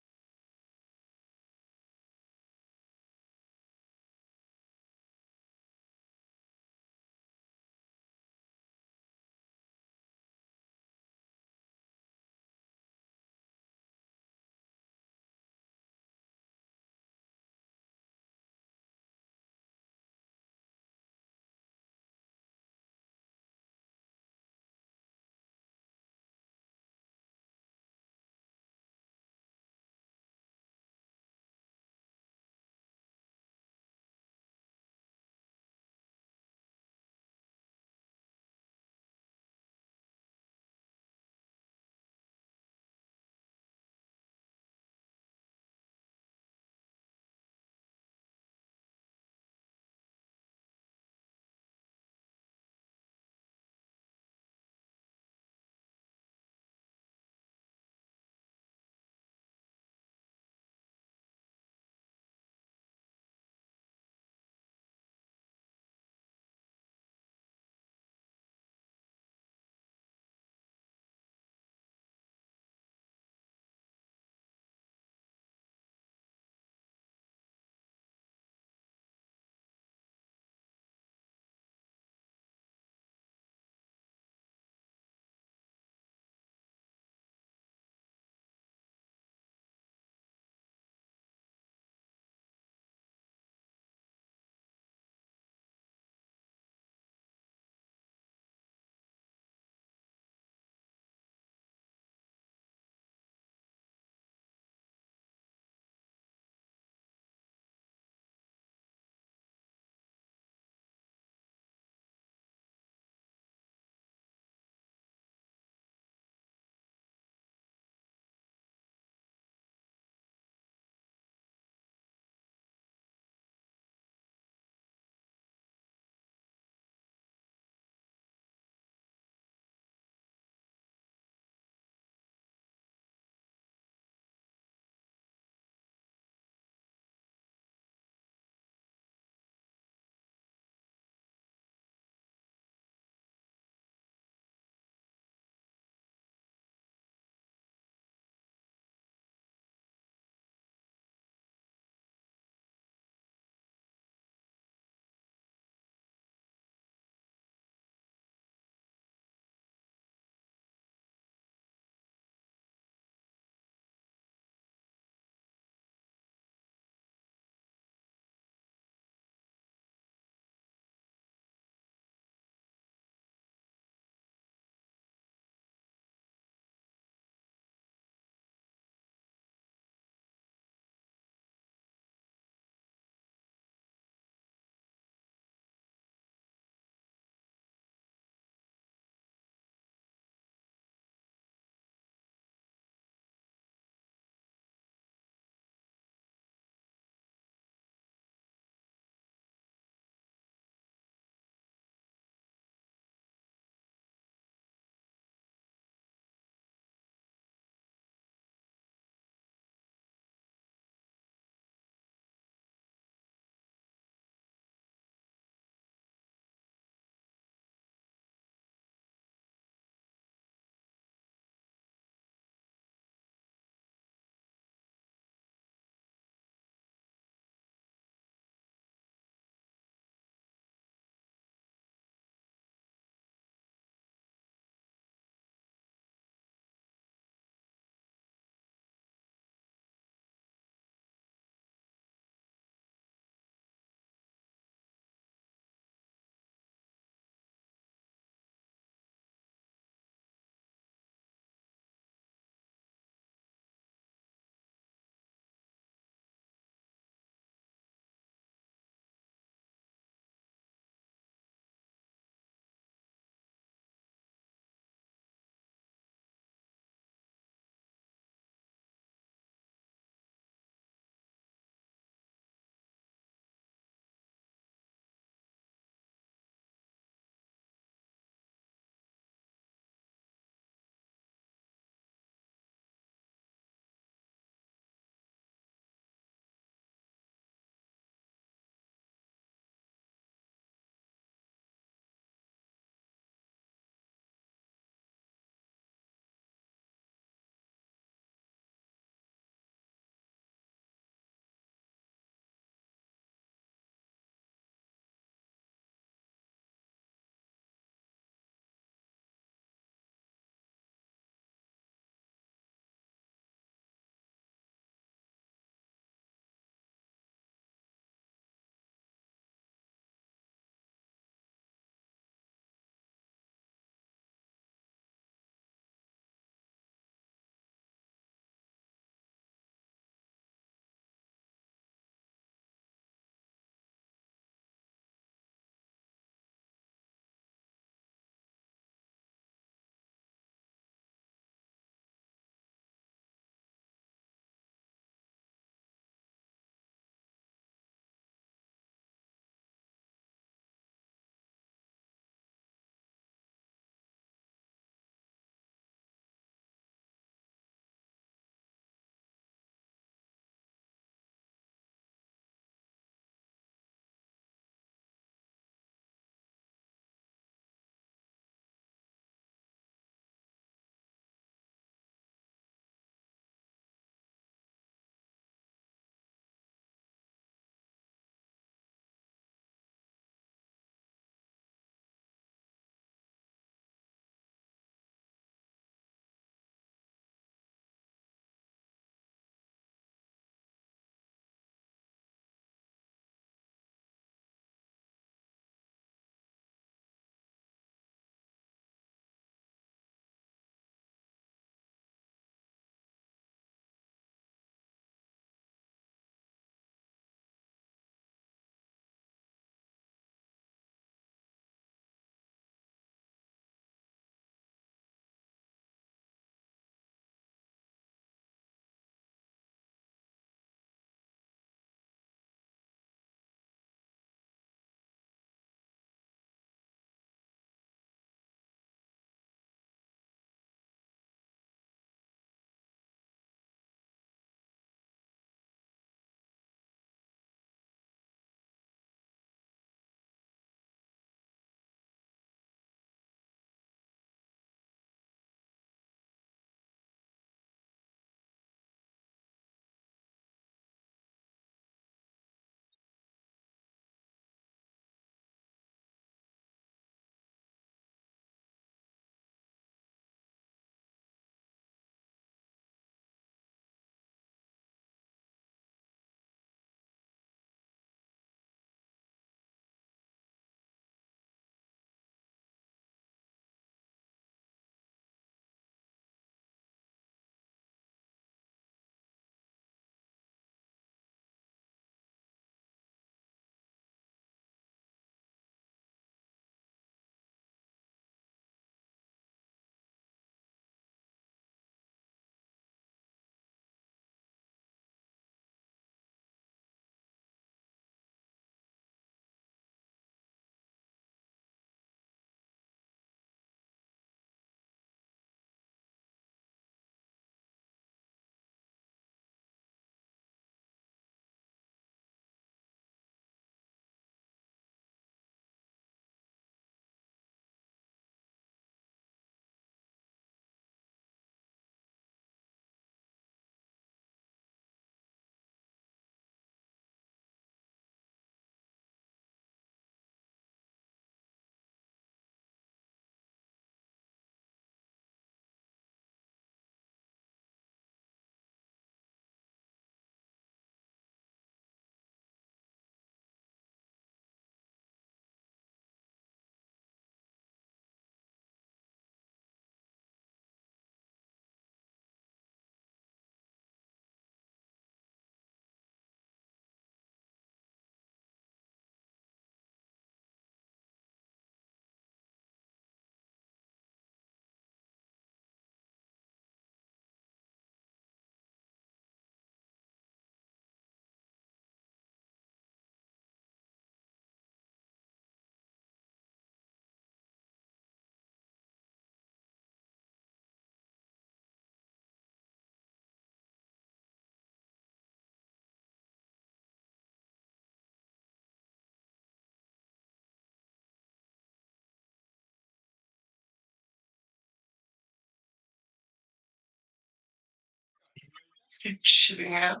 Chilling out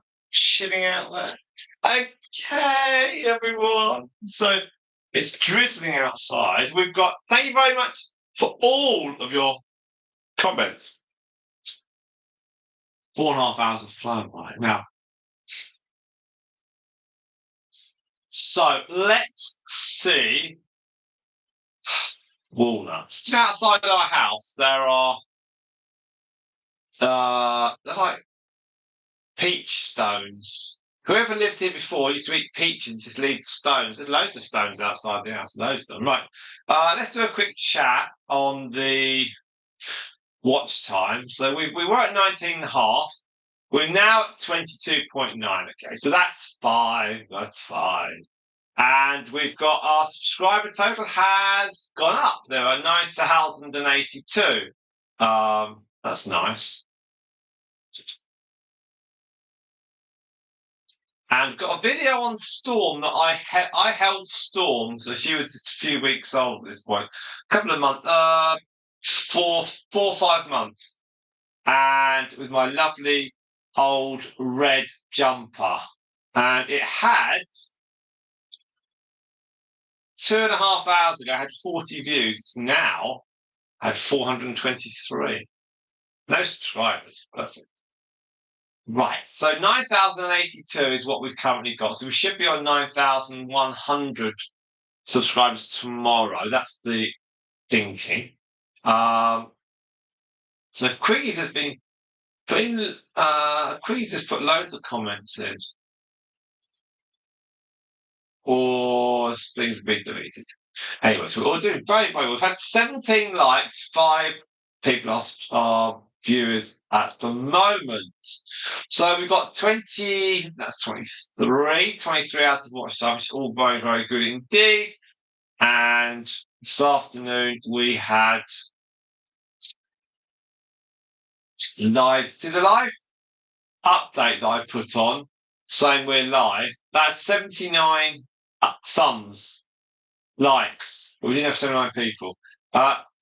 there. Okay, everyone. So it's drizzling outside. Thank you very much for all of your comments. 4.5 hours have flown by now. So let's see. Walnuts. Outside our house, there are they're like peach stones. Whoever lived here before used to eat peaches and just leave the stones. There's loads of stones outside the house, loads of them. Right. Let's do a quick chat on the watch time. So we were at 19.5. We're now at 22.9. Okay, so that's fine. That's fine. And we've got our subscriber total has gone up. There are 9,082. That's nice. And got a video on Storm that I held Storm, so she was just a few weeks old at this point, a couple of months, 4 or 5 months, and with my lovely old red jumper, and it had 2.5 hours ago, had 40 views. It's now had 423. No subscribers. That's it. Right, so 9,082 is what we've currently got. So we should be on 9,100 subscribers tomorrow. That's the thinking. So Quiggies has been putting, Quiggies has put loads of comments in. Or things have been deleted. Anyway, so we're all doing very, very well. We've had 17 likes, 5 people are viewers at the moment. So we've got 23 hours of watch time, which is all very, very good indeed. And this afternoon we had the live update that I put on saying we're live. That's 79 thumbs, likes. We didn't have 79 people.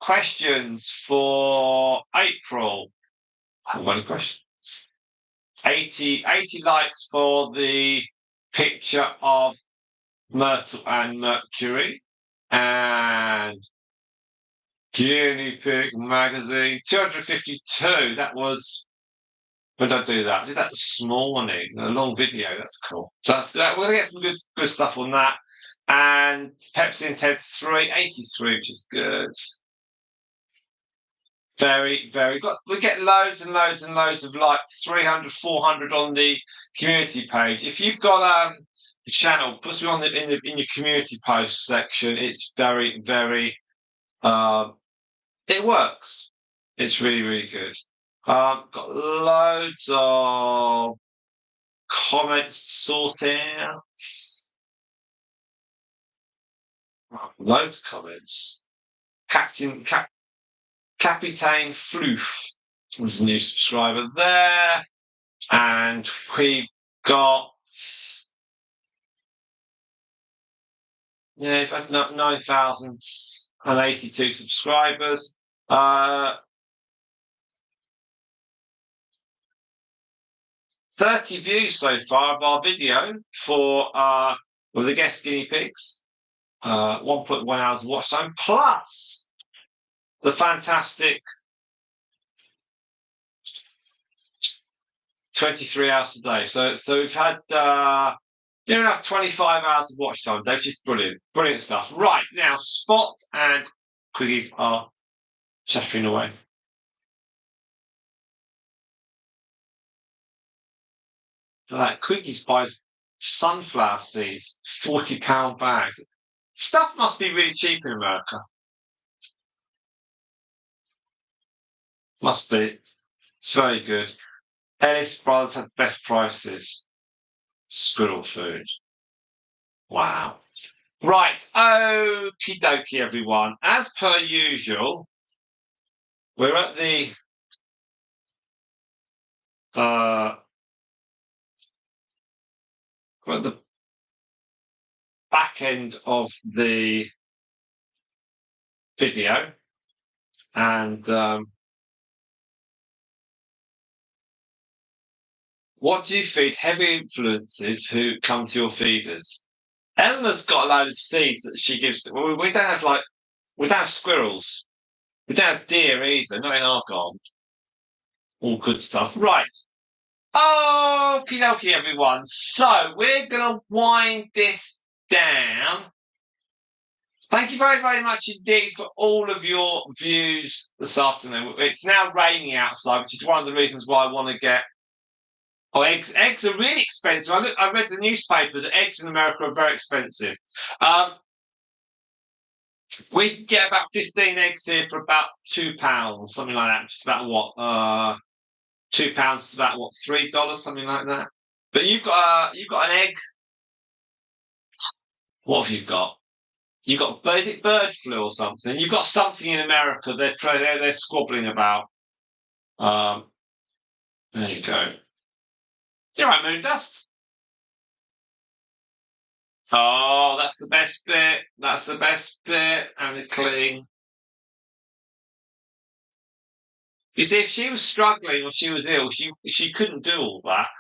Questions for April. I haven't got any questions. 80 likes for the picture of Myrtle and Mercury. And Guinea Pig magazine. 252. That was. When did I do that? I did that this morning. A long video. That's cool. So we're going to get some good stuff on that. And Pepsi and Ted 383, which is good. Very, very good. We get loads and loads and loads of likes, 300, 400 on the community page. If you've got a channel, put me on in your community post section. It's very, very. It works. It's really, really good. Got loads of comments sorted out. Loads of comments. Captain Floof was a new subscriber there. And we've got we've had 9,082 subscribers. 30 views so far of our video for the guest guinea pigs. 1.1 hours of watch time, plus the fantastic 23 hours a day. So we've had near enough 25 hours of watch time. They're just brilliant stuff. Right now, Spot and Quiggies are chattering away. Like Quiggies buys sunflower seeds, £40 bags. Stuff must be really cheap in America. Must be. It's very good. Ellis Brothers had the best prices. Squirrel food. Wow. Right. Okie dokie, everyone. As per usual, we're at the back end of the video, and What do you feed heavy influences who come to your feeders? Eleanor's got a load of seeds that she gives to. Well, we don't have squirrels. We don't have deer either, not in our garden. All good stuff. Right. Okie dokie, everyone. So we're going to wind this down. Thank you very, very much indeed for all of your views this afternoon. It's now raining outside, which is one of the reasons why I want to get. Oh, eggs! Eggs are really expensive. I read the newspapers. Eggs in America are very expensive. We can get about 15 eggs here for about £2, something like that. Just about what? £2 is about what? $3, something like that. But you've got an egg. What have you got? You've got is it bird flu or something? You've got something in America they're squabbling about. There you go. You're right, Moondust. Oh, that's the best bit. That's the best bit. And it clean. You see, if she was struggling or she was ill, she couldn't do all that.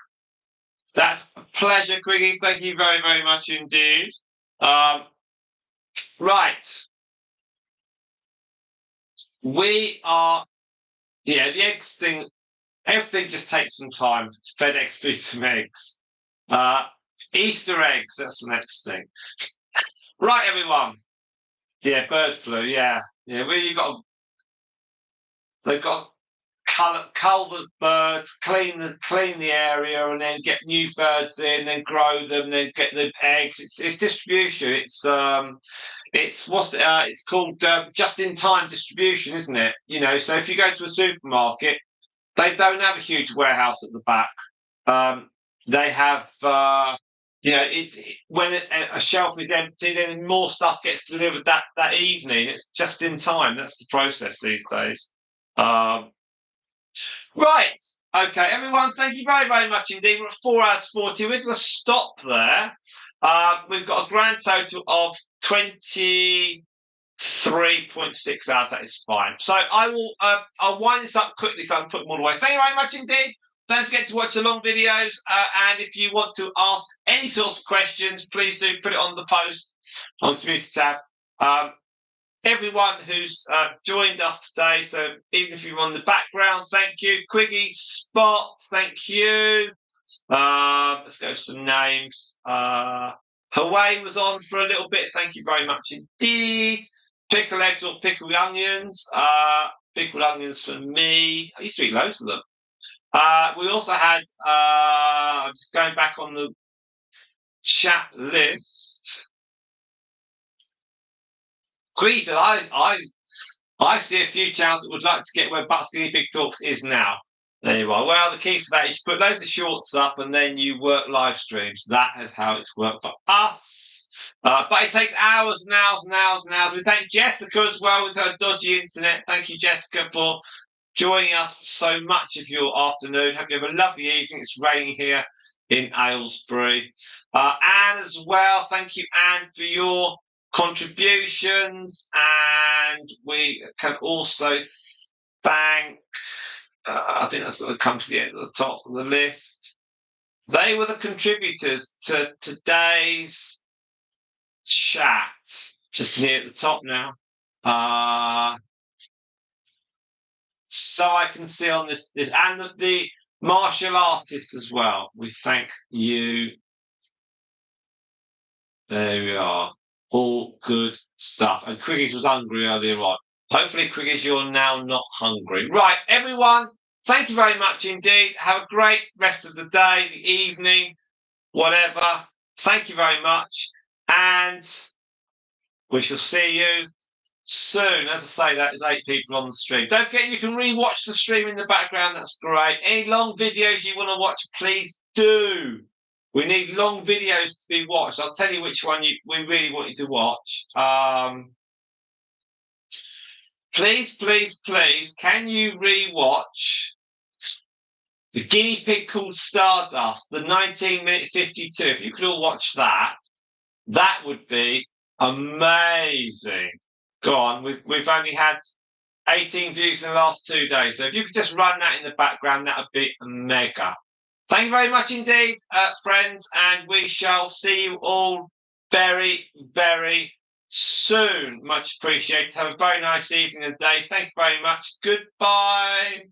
That's a pleasure, Quiggies. Thank you very, very much indeed. Right. We are, the eggs thing, everything just takes some time. FedEx me some eggs. Easter eggs, that's the next thing. Right, everyone. Yeah, bird flu, yeah. Yeah, they've got cull the birds, clean the area, and then get new birds in, then grow them, then get the eggs. It's distribution. It's called just in time distribution, isn't it? So if you go to a supermarket, they don't have a huge warehouse at the back. They have. It's when a shelf is empty, then more stuff gets delivered that evening. It's just in time. That's the process these days. Right. Okay, everyone, thank you very, very much indeed. We're at 4 hours 40. We're going to stop there. We've got a grand total of 23.6 hours. That is fine. So I'll wind this up quickly so I can put them all away. Thank you very much indeed. Don't forget to watch the long videos. And if you want to ask any sorts of questions, please do put it on the post on the community tab. Everyone who's joined us today, so even if you're on the background, thank you. Quiggy Spot, thank you. Let's go with some names. Hawaii was on for a little bit. Thank you very much indeed. Pickle eggs or pickled onions. Pickled onions for me. I used to eat loads of them. We also had, I'm just going back on the chat list. Grease, I see a few channels that would like to get where Bucks Guinea Pig Talks is now. There you are. Well, the key for that is you put loads of shorts up and then you work live streams. That is how it's worked for us. But it takes hours and hours and hours and hours. We thank Jessica as well with her dodgy internet. Thank you, Jessica, for joining us so much of your afternoon. Hope you have a lovely evening. It's raining here in Aylesbury. Anne as well. Thank you, Anne, for your contributions, and we can also thank I think that's going to come to the end of the top of the list. They were the contributors to today's chat, just near at the top now. So I can see on this and the martial artist as well. We thank you. There we are. All good stuff. And Quiggies was hungry earlier on. Hopefully, Quiggies, you're now not hungry. Right, everyone, thank you very much indeed. Have a great rest of the day, the evening, whatever. Thank you very much. And we shall see you soon. As I say, that is 8 people on the stream. Don't forget, you can re-watch the stream in the background. That's great. Any long videos you want to watch, please do. We need long videos to be watched. I'll tell you which one we really want you to watch. Please, please, please, can you re-watch the guinea pig called Stardust, the 19-minute 52? If you could all watch that, that would be amazing. Go on, we've only had 18 views in the last 2 days. So if you could just run that in the background, that would be mega. Thank you very much indeed, friends, and we shall see you all very, very soon. Much appreciated. Have a very nice evening and day. Thank you very much. Goodbye.